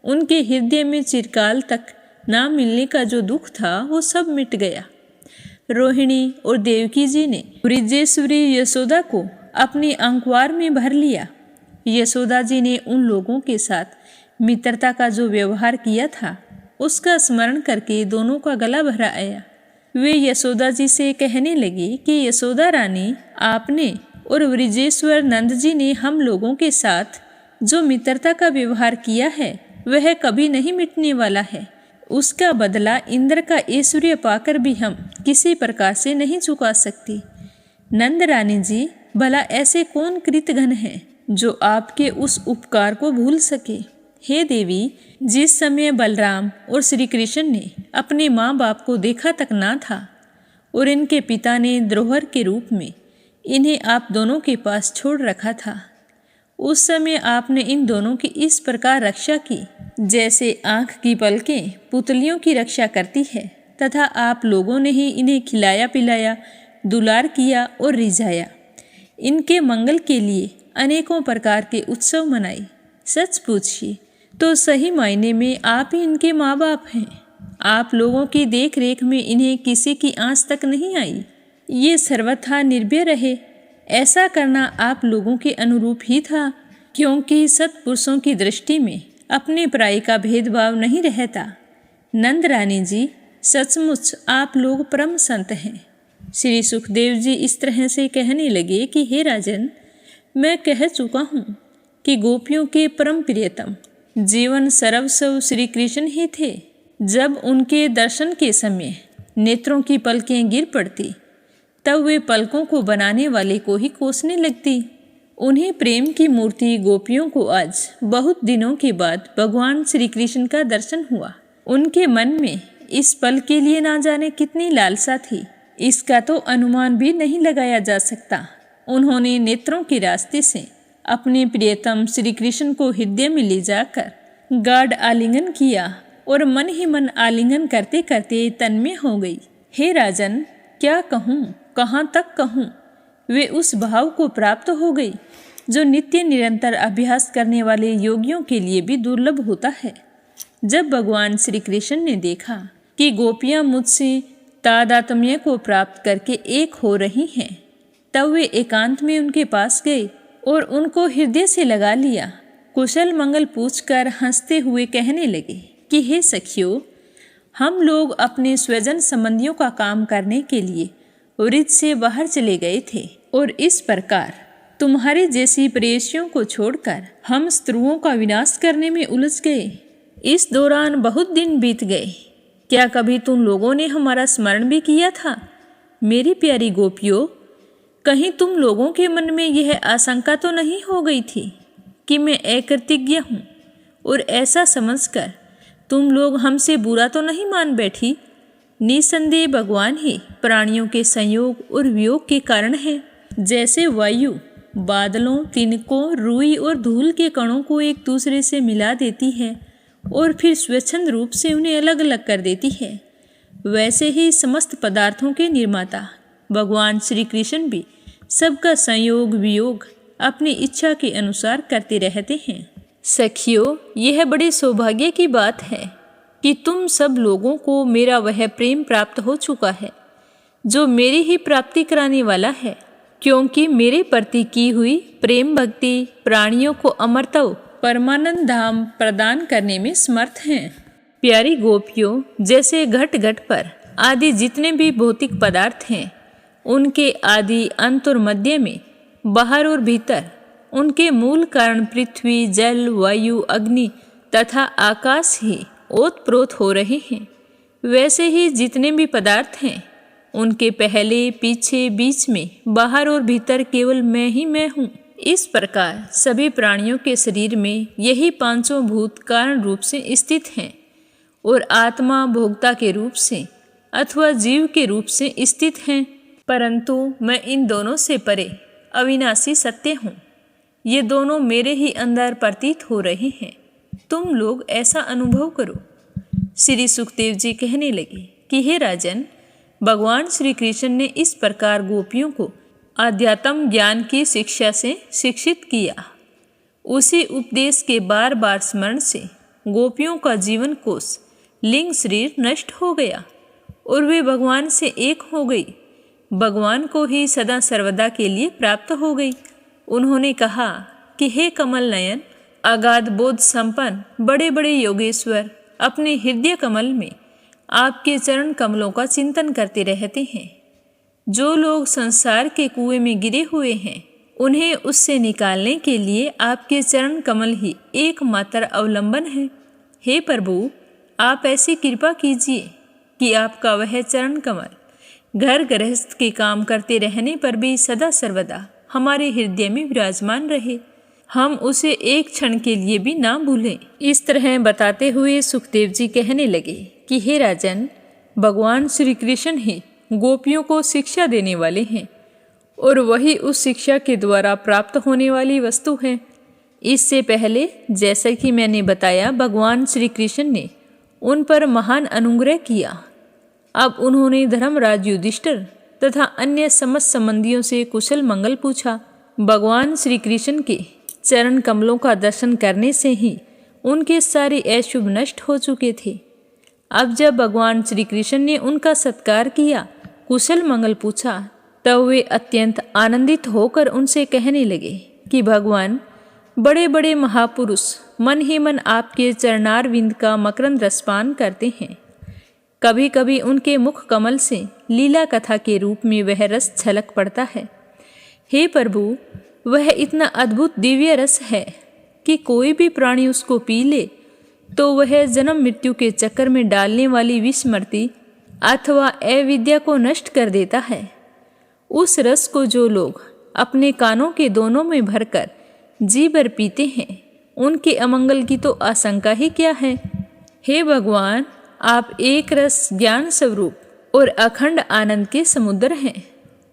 उनके हृदय में चिरकाल तक ना मिलने का जो दुख था वो सब मिट गया। रोहिणी और देवकी जी ने ब्रिजेश्वरी यशोदा को अपने अंकवार में भर लिया। यशोदा जी ने उन लोगों के साथ मित्रता का जो व्यवहार किया था उसका स्मरण करके दोनों का गला भरा आया। वे यशोदा जी से कहने लगे कि यशोदा रानी, आपने और ब्रिजेश्वर नंद जी ने हम लोगों के साथ जो मित्रता का व्यवहार किया है वह कभी नहीं मिटने वाला है। उसका बदला इंद्र का ऐश्वर्य पाकर भी हम किसी प्रकार से नहीं चुका सकते। नंद रानी जी, भला ऐसे कौन कृतघ्न है जो आपके उस उपकार को भूल सके। हे देवी, जिस समय बलराम और श्री कृष्ण ने अपने माँ बाप को देखा तक ना था और इनके पिता ने द्रोहर के रूप में इन्हें आप दोनों के पास छोड़ रखा था, उस समय आपने इन दोनों की इस प्रकार रक्षा की जैसे आँख की पलकें पुतलियों की रक्षा करती है, तथा आप लोगों ने ही इन्हें खिलाया पिलाया, दुलार किया और रिझाया। इनके मंगल के लिए अनेकों प्रकार के उत्सव मनाए। सच पूछिए तो सही मायने में आप ही इनके माँ बाप हैं। आप लोगों की देख रेख में इन्हें किसी की आँच तक नहीं आई। ये सर्वथा निर्भय रहे, ऐसा करना आप लोगों के अनुरूप ही था, क्योंकि सत्पुरुषों की दृष्टि में अपने पराई का भेदभाव नहीं रहता। नंद रानी जी, सचमुच आप लोग परम संत हैं। श्री सुखदेव जी इस तरह से कहने लगे कि हे राजन, मैं कह चुका हूँ कि गोपियों के परम प्रियतम जीवन सर्वस्व श्री कृष्ण ही थे। जब उनके दर्शन के समय नेत्रों की पलकें गिर पड़ती तब वे पलकों को बनाने वाले को ही कोसने लगती। उन्हें प्रेम की मूर्ति गोपियों को आज बहुत दिनों के बाद भगवान श्री कृष्ण का दर्शन हुआ। उनके मन में इस पल के लिए ना जाने कितनी लालसा थी, इसका तो अनुमान भी नहीं लगाया जा सकता। उन्होंने नेत्रों के रास्ते से अपने प्रियतम श्री कृष्ण को हृदय में ले जाकर गाढ़ आलिंगन किया और मन ही मन आलिंगन करते करते तन्मय हो गई। हे राजन, क्या कहूँ, कहाँ तक कहूँ। वे उस भाव को प्राप्त हो गई जो नित्य निरंतर अभ्यास करने वाले योगियों के लिए भी दुर्लभ होता है। जब भगवान श्री कृष्ण ने देखा कि गोपियाँ मुझसे तादात्म्य को प्राप्त करके एक हो रही हैं, तब वे एकांत में उनके पास गए और उनको हृदय से लगा लिया। कुशल मंगल पूछकर हंसते हुए कहने लगे कि हे सखियों, हम लोग अपने स्वजन संबंधियों का काम करने के लिए वृत्त से बाहर चले गए थे और इस प्रकार तुम्हारे जैसी प्रेयसियों को छोड़कर हम स्त्रुओं का विनाश करने में उलझ गए। इस दौरान बहुत दिन बीत गए। क्या कभी तुम लोगों ने हमारा स्मरण भी किया था? मेरी प्यारी गोपियों, कहीं तुम लोगों के मन में यह आशंका तो नहीं हो गई थी कि मैं अकृतज्ञ हूँ और ऐसा समझकर तुम लोग हमसे बुरा तो नहीं मान बैठी? निसंदेह भगवान ही प्राणियों के संयोग और वियोग के कारण है। जैसे वायु बादलों, तिनकों, रुई और धूल के कणों को एक दूसरे से मिला देती है और फिर स्वच्छंद रूप से उन्हें अलग अलग कर देती है, वैसे ही समस्त पदार्थों के निर्माता भगवान श्री कृष्ण भी सबका संयोग वियोग अपनी इच्छा के अनुसार करते रहते हैं। सखियों, यह बड़े सौभाग्य की बात है कि तुम सब लोगों को मेरा वह प्रेम प्राप्त हो चुका है जो मेरी ही प्राप्ति कराने वाला है, क्योंकि मेरे प्रति की हुई प्रेम भक्ति प्राणियों को अमरता परमानंद धाम प्रदान करने में समर्थ हैं। प्यारी गोपियों, जैसे घट घट पर आदि जितने भी भौतिक पदार्थ हैं, उनके आदि अंत और मध्य में, बाहर और भीतर, उनके मूल कारण पृथ्वी, जल, वायु, अग्नि तथा आकाश ही ओतप्रोत हो रहे हैं, वैसे ही जितने भी पदार्थ हैं उनके पहले, पीछे, बीच में, बाहर और भीतर केवल मैं ही मैं हूँ। इस प्रकार सभी प्राणियों के शरीर में यही पांचों भूत कारण रूप से स्थित हैं और आत्मा भोक्ता के रूप से अथवा जीव के रूप से स्थित हैं। परंतु मैं इन दोनों से परे अविनाशी सत्य हूँ। ये दोनों मेरे ही अंदर प्रतीत हो रहे हैं। तुम लोग ऐसा अनुभव करो। श्री सुखदेव जी कहने लगे कि हे राजन, भगवान श्री कृष्ण ने इस प्रकार गोपियों को आध्यात्म ज्ञान की शिक्षा से शिक्षित किया। उसी उपदेश के बार बार स्मरण से गोपियों का जीवन कोश लिंग शरीर नष्ट हो गया और वे भगवान से एक हो गई, भगवान को ही सदा सर्वदा के लिए प्राप्त हो गई। उन्होंने कहा कि हे कमल नयन, अगाध बोध संपन्न बड़े बड़े योगेश्वर अपने हृदय कमल में आपके चरण कमलों का चिंतन करते रहते हैं। जो लोग संसार के कुएं में गिरे हुए हैं, उन्हें उससे निकालने के लिए आपके चरण कमल ही एकमात्र अवलंबन है। हे प्रभु, आप ऐसी कृपा कीजिए कि आपका वह चरण कमल घर गृहस्थ के काम करते रहने पर भी सदा सर्वदा हमारे हृदय में विराजमान रहे, हम उसे एक क्षण के लिए भी ना भूलें। इस तरह बताते हुए सुखदेव जी कहने लगे कि हे राजन, भगवान श्री कृष्ण ही गोपियों को शिक्षा देने वाले हैं और वही उस शिक्षा के द्वारा प्राप्त होने वाली वस्तु है। इससे पहले जैसा कि मैंने बताया, भगवान श्री कृष्ण ने उन पर महान अनुग्रह किया। अब उन्होंने धर्मराज युधिष्ठिर तथा अन्य समस्त संबंधियों से कुशल मंगल पूछा। भगवान श्री कृष्ण के चरण कमलों का दर्शन करने से ही उनके सारे अशुभ नष्ट हो चुके थे। अब जब भगवान श्री कृष्ण ने उनका सत्कार किया, कुशल मंगल पूछा, तब वे अत्यंत आनंदित होकर उनसे कहने लगे कि भगवान, बड़े बड़े महापुरुष मन ही मन आपके चरणारविंद का मकरंद रसपान करते हैं। कभी कभी उनके मुख कमल से लीला कथा के रूप में वह रस छलक पड़ता है। हे प्रभु, वह इतना अद्भुत दिव्य रस है कि कोई भी प्राणी उसको पी ले तो वह जन्म मृत्यु के चक्कर में डालने वाली विस्मृति अथवा अविद्या को नष्ट कर देता है। उस रस को जो लोग अपने कानों के दोनों में भरकर जी भर पीते हैं, उनके अमंगल की तो आशंका ही क्या है। हे भगवान, आप एक रस ज्ञान स्वरूप और अखंड आनंद के समुद्र हैं।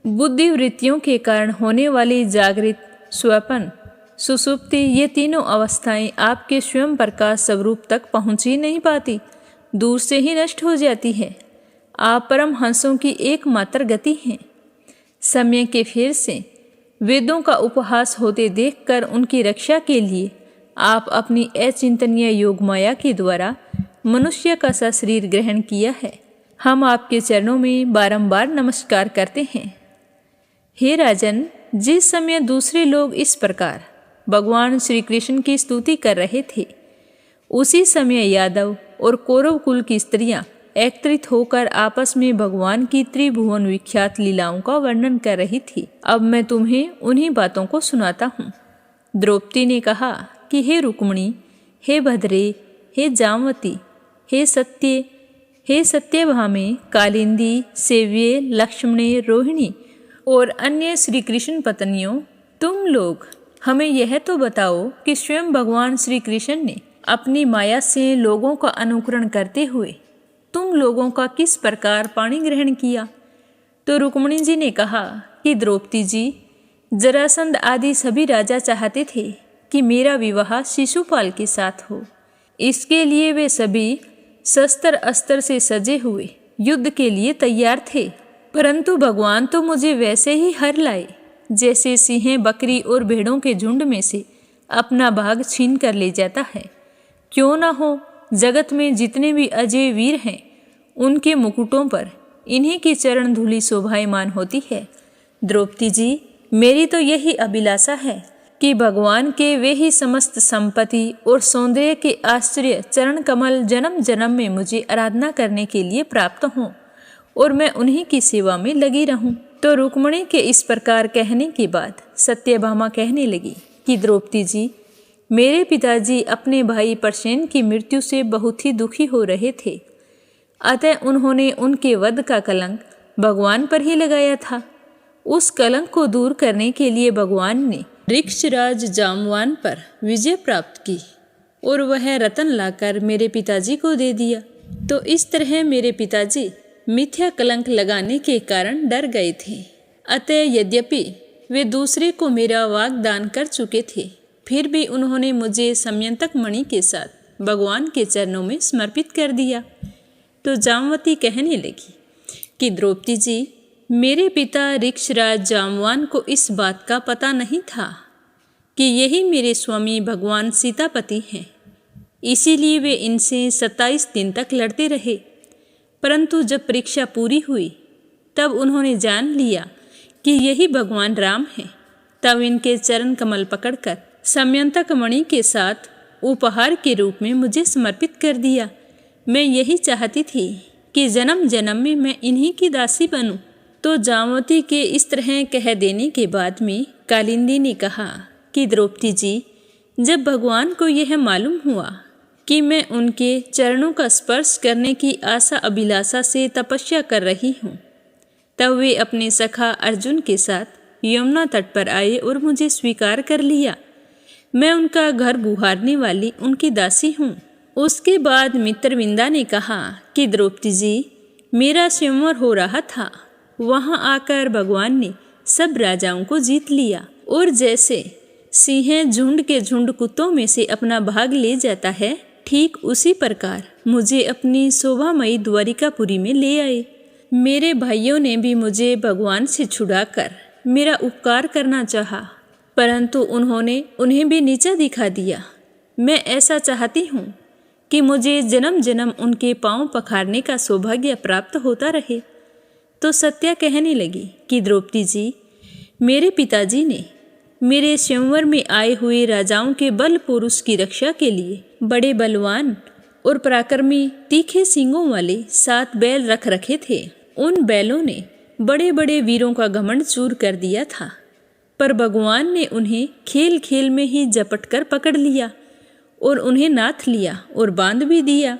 बुद्धि वृत्तियों के कारण होने वाली जागृत, स्वप्न, सुषुप्ति, ये तीनों अवस्थाएं आपके स्वयं प्रकाश स्वरूप तक पहुंच ही नहीं पाती, दूर से ही नष्ट हो जाती है। आप परम हंसों की एकमात्र गति हैं। समय के फेर से वेदों का उपहास होते देखकर उनकी रक्षा के लिए आप अपनी अचिंतनीय योग माया के द्वारा मनुष्य का सा शरीर ग्रहण किया है। हम आपके चरणों में बारंबार नमस्कार करते हैं। हे राजन, जिस समय दूसरे लोग इस प्रकार भगवान श्री कृष्ण की स्तुति कर रहे थे, उसी समय यादव और कौरव कुल की स्त्रियां एकत्रित होकर आपस में भगवान की त्रिभुवन विख्यात लीलाओं का वर्णन कर रही थी। अब मैं तुम्हें उन्हीं बातों को सुनाता हूँ। द्रौपदी ने कहा कि हे रुक्मिणी, हे भद्रे, हे जामवती, हे सत्यभामे, कालिंदी, सेव्ये, लक्ष्मणे, रोहिणी और अन्य श्री कृष्ण पत्नियों, तुम लोग हमें यह तो बताओ कि स्वयं भगवान श्री कृष्ण ने अपनी माया से लोगों का अनुकरण करते हुए तुम लोगों का किस प्रकार पाणी ग्रहण किया। तो रुक्मिणी जी ने कहा कि द्रौपदी जी, जरासंध आदि सभी राजा चाहते थे कि मेरा विवाह शिशुपाल के साथ हो। इसके लिए वे सभी शस्त्र अस्त्र से सजे हुए युद्ध के लिए तैयार थे, परंतु भगवान तो मुझे वैसे ही हर लाए जैसे सिंह बकरी और भेड़ों के झुंड में से अपना भाग छीन कर ले जाता है। क्यों ना हो, जगत में जितने भी अजय वीर हैं, उनके मुकुटों पर इन्हीं की चरण धूलि शोभायमान होती है। द्रौपदी जी, मेरी तो यही अभिलाषा है कि भगवान के वे ही समस्त संपत्ति और सौंदर्य के आश्चर्य चरण कमल जन्म जन्म में मुझे आराधना करने के लिए प्राप्त हों और मैं उन्हीं की सेवा में लगी रहूं। तो रुक्मिणी के इस प्रकार कहने के बाद सत्यभामा कहने लगी कि द्रौपदी जी, मेरे पिताजी अपने भाई प्रसेन की मृत्यु से बहुत ही दुखी हो रहे थे, अतः उन्होंने उनके वध का कलंक भगवान पर ही लगाया था। उस कलंक को दूर करने के लिए भगवान ने ऋक्षराज जामवान पर विजय प्राप्त की और वह रतन लाकर मेरे पिताजी को दे दिया। तो इस तरह मेरे पिताजी मिथ्या कलंक लगाने के कारण डर गए थे। अतः यद्यपि वे दूसरे को मेरा वाग्दान कर चुके थे, फिर भी उन्होंने मुझे समयंतक मणि के साथ भगवान के चरणों में समर्पित कर दिया। तो जामवती कहने लगी कि द्रौपदी जी, मेरे पिता ऋक्षराज जामवान को इस बात का पता नहीं था कि यही मेरे स्वामी भगवान सीतापति हैं, इसीलिए वे इनसे 27 दिन तक लड़ते रहे। परंतु जब परीक्षा पूरी हुई तब उन्होंने जान लिया कि यही भगवान राम हैं। तब इनके चरण कमल पकड़कर समयंतक मणि के साथ उपहार के रूप में मुझे समर्पित कर दिया। मैं यही चाहती थी कि जन्म जन्म में मैं इन्हीं की दासी बनूं। तो जामवती के इस तरह कह देने के बाद में कालिंदी ने कहा कि द्रौपदी जी, जब भगवान को यह मालूम हुआ कि मैं उनके चरणों का स्पर्श करने की आशा अभिलाषा से तपस्या कर रही हूँ, तब वे अपने सखा अर्जुन के साथ यमुना तट पर आए और मुझे स्वीकार कर लिया। मैं उनका घर गुहारने वाली उनकी दासी हूँ। उसके बाद मित्रविंदा ने कहा कि द्रौपदी जी, मेरा स्वयंवर हो रहा था, वहाँ आकर भगवान ने सब राजाओं को जीत लिया और जैसे सिंह झुंड के झुंड कुत्तों में से अपना भाग ले जाता है, ठीक उसी प्रकार मुझे अपनी शोभामयी द्वारिकापुरी में ले आए। मेरे भाइयों ने भी मुझे भगवान से छुड़ाकर मेरा उपकार करना चाहा, परंतु उन्होंने उन्हें भी नीचा दिखा दिया। मैं ऐसा चाहती हूँ कि मुझे जन्म जन्म उनके पांव पखारने का सौभाग्य प्राप्त होता रहे। तो सत्या कहने लगी कि द्रौपदी जी, मेरे पिताजी ने मेरे स्वयंवर में आए हुए राजाओं के बल पुरुष की रक्षा के लिए बड़े बलवान और पराक्रमी तीखे सींगों वाले 7 बैल रख रखे थे। उन बैलों ने बड़े बड़े वीरों का घमंड चूर कर दिया था, पर भगवान ने उन्हें खेल खेल में ही झपट कर पकड़ लिया और उन्हें नाथ लिया और बांध भी दिया,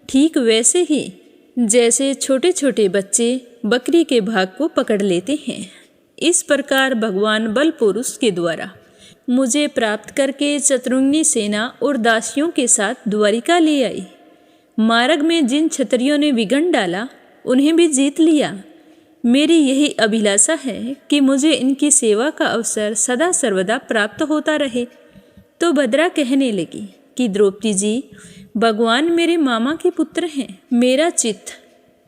ठीक वैसे ही जैसे छोटे छोटे बच्चे बकरी के भाग को पकड़ लेते हैं। इस प्रकार भगवान बल पुरुष के द्वारा मुझे प्राप्त करके शत्रुघ्नि सेना और दासियों के साथ द्वारिका ले आई। मार्ग में जिन क्षत्रियों ने विघ्न डाला उन्हें भी जीत लिया। मेरी यही अभिलाषा है कि मुझे इनकी सेवा का अवसर सदा सर्वदा प्राप्त होता रहे। तो भद्रा कहने लगी कि द्रौपदी जी, भगवान मेरे मामा के पुत्र हैं। मेरा चित्त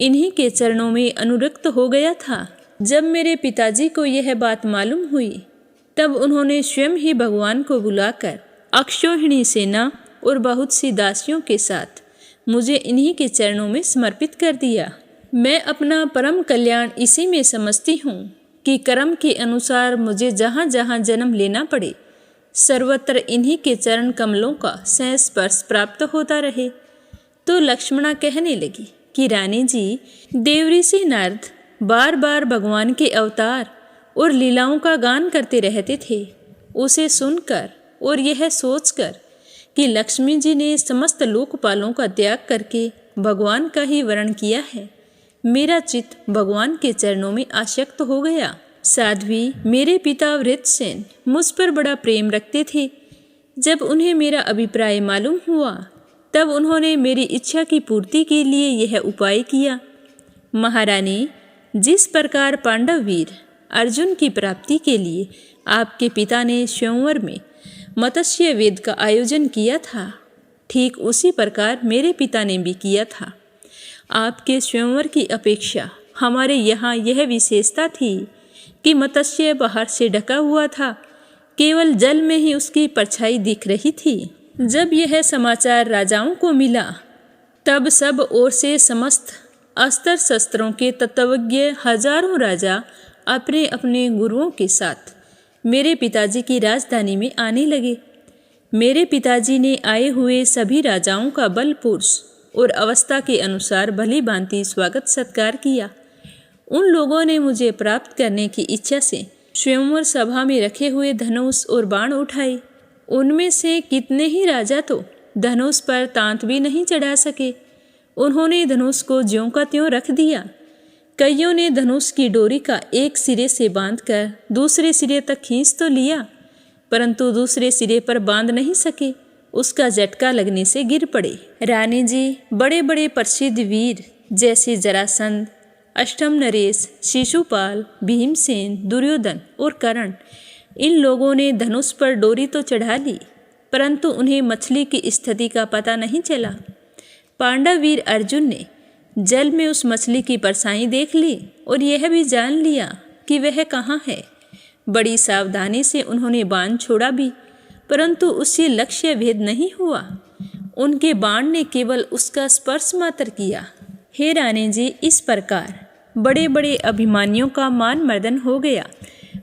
इन्हीं के चरणों में अनुरक्त हो गया था। जब मेरे पिताजी को यह बात मालूम हुई तब उन्होंने स्वयं ही भगवान को बुलाकर अक्षौहिणी सेना और बहुत सी दासियों के साथ मुझे इन्हीं के चरणों में समर्पित कर दिया। मैं अपना परम कल्याण इसी में समझती हूँ कि कर्म के अनुसार मुझे जहाँ जहाँ जन्म लेना पड़े सर्वत्र इन्हीं के चरण कमलों का संस्पर्श प्राप्त होता रहे। तो लक्ष्मणा कहने लगी कि रानी जी, देवऋषि नारद बार बार भगवान के अवतार और लीलाओं का गान करते रहते थे। उसे सुनकर और यह सोचकर कि लक्ष्मी जी ने समस्त लोकपालों का त्याग करके भगवान का ही वर्ण किया है, मेरा चित्त भगवान के चरणों में आसक्त हो गया। साध्वी, मेरे पिता वृत्रसेन मुझ पर बड़ा प्रेम रखते थे। जब उन्हें मेरा अभिप्राय मालूम हुआ तब उन्होंने मेरी इच्छा की पूर्ति के लिए यह उपाय किया। महारानी, जिस प्रकार पांडव वीर अर्जुन की प्राप्ति के लिए आपके पिता ने स्वयंवर में मत्स्य वेद का आयोजन किया था, ठीक उसी प्रकार मेरे पिता ने भी किया था। आपके स्वयंवर की अपेक्षा हमारे यहाँ यह विशेषता थी कि मत्स्य बाहर से ढका हुआ था, केवल जल में ही उसकी परछाई दिख रही थी। जब यह समाचार राजाओं को मिला तब सब ओर से समस्त अस्त्र शस्त्रों के तत्वज्ञ हजारों राजा अपने अपने गुरुओं के साथ मेरे पिताजी की राजधानी में आने लगे। मेरे पिताजी ने आए हुए सभी राजाओं का बल पुरुष और अवस्था के अनुसार भली भांति स्वागत सत्कार किया। उन लोगों ने मुझे प्राप्त करने की इच्छा से स्वयंवर सभा में रखे हुए धनुष और बाण उठाए। उनमें से कितने ही राजा तो धनुष पर तांत भी नहीं चढ़ा सके। उन्होंने धनुष को ज्यों का त्यों रख दिया। कईयों ने धनुष की डोरी का एक सिरे से बांधकर दूसरे सिरे तक खींच तो लिया, परंतु दूसरे सिरे पर बांध नहीं सके। उसका झटका लगने से गिर पड़े। रानी जी, बड़े बड़े प्रसिद्ध वीर जैसे जरासंध, अष्टम नरेश, शिशुपाल, भीमसेन, दुर्योधन और कर्ण, इन लोगों ने धनुष पर डोरी तो चढ़ा ली, परंतु उन्हें मछली की स्थिति का पता नहीं चला। पांडव वीर अर्जुन ने जल में उस मछली की परछाई देख ली और यह भी जान लिया कि वह कहाँ है। बड़ी सावधानी से उन्होंने बाण छोड़ा भी, परंतु उससे लक्ष्य भेद नहीं हुआ। उनके बाण ने केवल उसका स्पर्श मात्र किया। हे रानी जी, इस प्रकार बड़े बड़े अभिमानियों का मान मर्दन हो गया।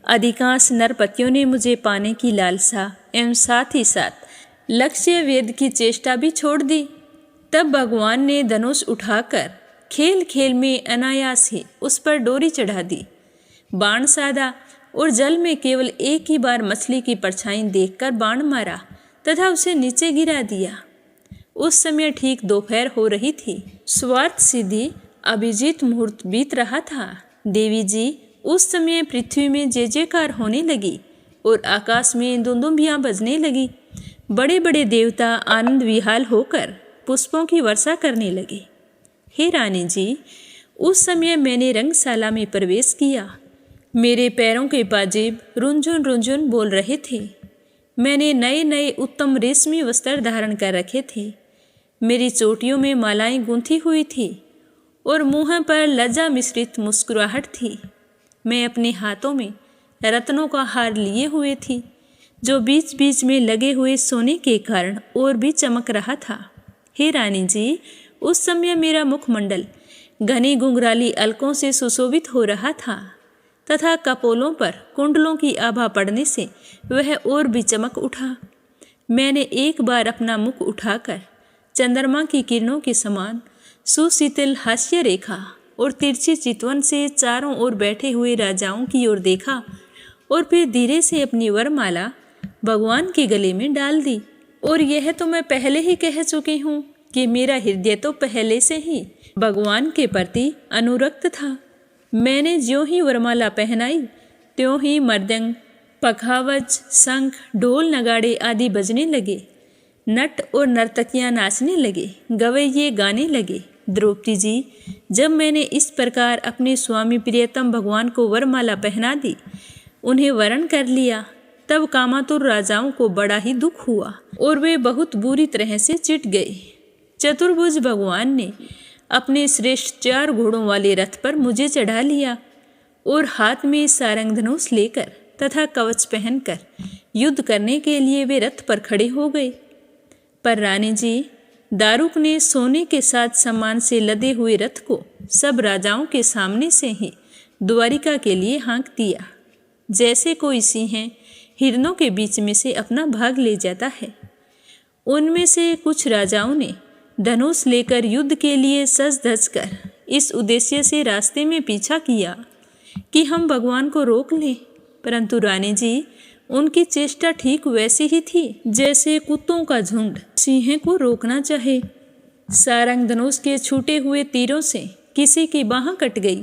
अधिकांश नरपतियों ने मुझे पाने की लालसा एवं साथ ही साथ लक्ष्य वेद की चेष्टा भी छोड़ दी। तब भगवान ने धनुष उठाकर खेल खेल में अनायास ही उस पर डोरी चढ़ा दी, बाण साधा और जल में केवल एक ही बार मछली की परछाई देखकर बाण मारा तथा उसे नीचे गिरा दिया। उस समय ठीक दोपहर हो रही थी। स्वार्थ सिद्धि अभिजीत मुहूर्त बीत रहा था। देवी जी, उस समय पृथ्वी में जय जयकार होने लगी और आकाश में दुंदुभियाँ बजने लगी। बड़े बड़े देवता आनंद विहाल होकर पुष्पों की वर्षा करने लगे। हे रानी जी, उस समय मैंने रंगशाला में प्रवेश किया। मेरे पैरों के पाजेब रुंझुन रुंझुन बोल रहे थे। मैंने नए नए उत्तम रेशमी वस्त्र धारण कर रखे थे। मेरी चोटियों में मालाएं गूंथी हुई थी और मुँह पर लज्जा मिश्रित मुस्कुराहट थी। मैं अपने हाथों में रत्नों का हार लिए हुए थी, जो बीच बीच में लगे हुए सोने के कारण और भी चमक रहा था। हे रानी जी, उस समय मेरा मुखमंडल घनी घुंघराली अलकों से सुशोभित हो रहा था तथा कपोलों पर कुंडलों की आभा पड़ने से वह और भी चमक उठा। मैंने एक बार अपना मुख उठाकर चंद्रमा की किरणों के समान सुशीतल हास्य रेखा और तिरछी चितवन से चारों ओर बैठे हुए राजाओं की ओर देखा और फिर धीरे से अपनी वरमाला भगवान के गले में डाल दी। और यह तो मैं पहले ही कह चुकी हूँ कि मेरा हृदय तो पहले से ही भगवान के प्रति अनुरक्त था। मैंने ज्यों ही वरमाला पहनाई त्यों ही मृदंग, पखावज, शंख, ढोल, नगाड़े आदि बजने लगे। नट और नर्तकियां नाचने लगे, गवैये गाने लगे। द्रौपदी जी, जब मैंने इस प्रकार अपने स्वामी प्रियतम भगवान को वरमाला पहना दी, उन्हें वरण कर लिया, तब कामातुर राजाओं को बड़ा ही दुख हुआ और वे बहुत बुरी तरह से चिढ़ गए। चतुर्भुज भगवान ने अपने श्रेष्ठ 4 घोड़ों वाले रथ पर मुझे चढ़ा लिया और हाथ में सारंग धनुष लेकर तथा कवच पहनकर युद्ध करने के लिए वे रथ पर खड़े हो गए। पर रानी जी, दारुक ने सोने के साथ सम्मान से लदे हुए रथ को सब राजाओं के सामने से ही द्वारिका के लिए हाँक दिया, जैसे कोई सिंह हिरणों के बीच में से अपना भाग ले जाता है। उनमें से कुछ राजाओं ने धनुष लेकर युद्ध के लिए सज धज कर इस उद्देश्य से रास्ते में पीछा किया कि हम भगवान को रोक लें, परंतु रानी जी, उनकी चेष्टा ठीक वैसी ही थी जैसे कुत्तों का झुंड सिंह को रोकना चाहे। सारंग धनुष के छूटे हुए तीरों से किसी की बाह कट गई,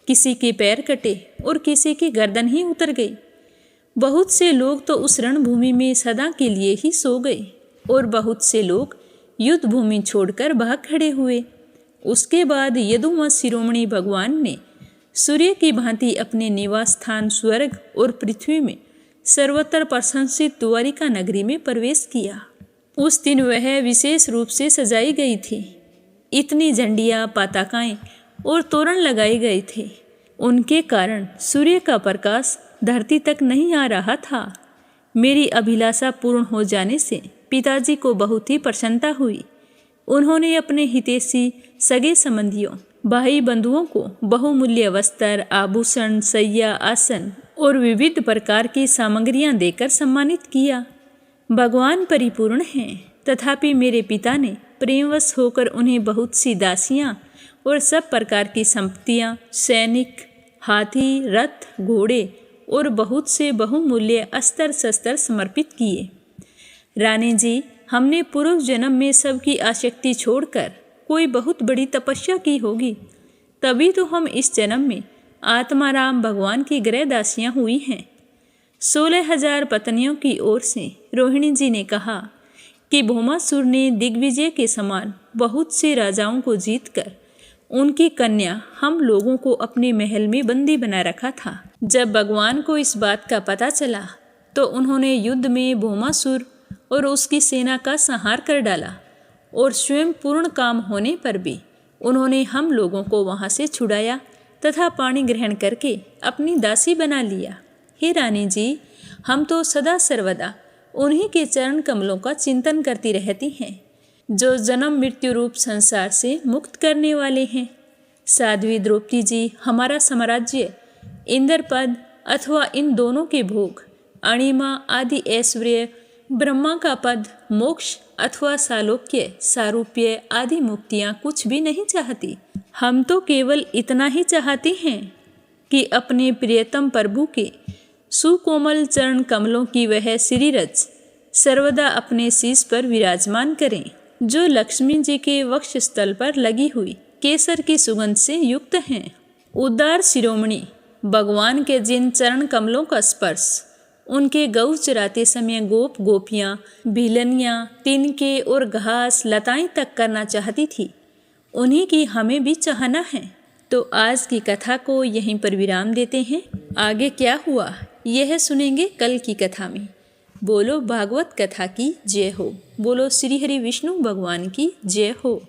किसी के पैर कटे और किसी की गर्दन ही उतर गई। बहुत से लोग तो उस रणभूमि में सदा के लिए ही सो गए और बहुत से लोग युद्ध भूमि छोड़कर भाग खड़े हुए। उसके बाद यदुवंश शिरोमणि भगवान ने सूर्य की भांति अपने निवास स्थान स्वर्ग और पृथ्वी में सर्वत्र प्रशंसित द्वारिका नगरी में प्रवेश किया। उस दिन वह विशेष रूप से सजाई गई थी। इतनी झंडियाँ, पताकाएं और तोरण लगाए गए थे, उनके कारण सूर्य का प्रकाश धरती तक नहीं आ रहा था। मेरी अभिलाषा पूर्ण हो जाने से पिताजी को बहुत ही प्रसन्नता हुई। उन्होंने अपने हितैषी सगे संबंधियों, भाई बंधुओं को बहुमूल्य वस्त्र, आभूषण, शैया, आसन और विविध प्रकार की सामग्रियां देकर सम्मानित किया। भगवान परिपूर्ण हैं, तथापि मेरे पिता ने प्रेमवश होकर उन्हें बहुत सी दासियां और सब प्रकार की संपत्तियां, सैनिक, हाथी, रथ, घोड़े और बहुत से बहुमूल्य अस्त्र शस्त्र समर्पित किए। रानी जी, हमने पूर्व जन्म में सबकी आसक्ति छोड़कर कोई बहुत बड़ी तपस्या की होगी, तभी तो हम इस जन्म में आत्माराम भगवान की गृहदासियाँ हुई हैं। 16,000 पत्नियों की ओर से रोहिणी जी ने कहा कि भौमासुर ने दिग्विजय के समान बहुत से राजाओं को जीतकर उनकी कन्या हम लोगों को अपने महल में बंदी बना रखा था। जब भगवान को इस बात का पता चला तो उन्होंने युद्ध में भौमासुर और उसकी सेना का संहार कर डाला और स्वयं पूर्ण काम होने पर भी उन्होंने हम लोगों को वहां से छुड़ाया तथा पाणी ग्रहण करके अपनी दासी बना लिया। हे रानी जी, हम तो सदा सर्वदा उन्हीं के चरण कमलों का चिंतन करती रहती हैं, जो जन्म मृत्यु रूप संसार से मुक्त करने वाले हैं। साध्वी द्रौपदी जी, हमारा साम्राज्य इंद्रपद अथवा इन दोनों के भोग, अणिमा आदि ऐश्वर्य, ब्रह्मा का पद, मोक्ष अथवा सालोक्य, सारूप्य आदि मुक्तियाँ कुछ भी नहीं चाहती। हम तो केवल इतना ही चाहते हैं कि अपने प्रियतम प्रभु के सुकोमल चरण कमलों की वह श्रीरज सर्वदा अपने शीश पर विराजमान करें, जो लक्ष्मी जी के वक्ष स्थल पर लगी हुई केसर की सुगंध से युक्त हैं। उदार शिरोमणि भगवान के जिन चरण कमलों का स्पर्श उनके गौ चराते समय गोप गोपियाँ, भिलनियाँ, तिनके और घास लताएं तक करना चाहती थी, उन्हीं की हमें भी चाहना है। तो आज की कथा को यहीं पर विराम देते हैं। आगे क्या हुआ यह सुनेंगे कल की कथा में। बोलो भागवत कथा की जय हो। बोलो श्री हरि विष्णु भगवान की जय हो।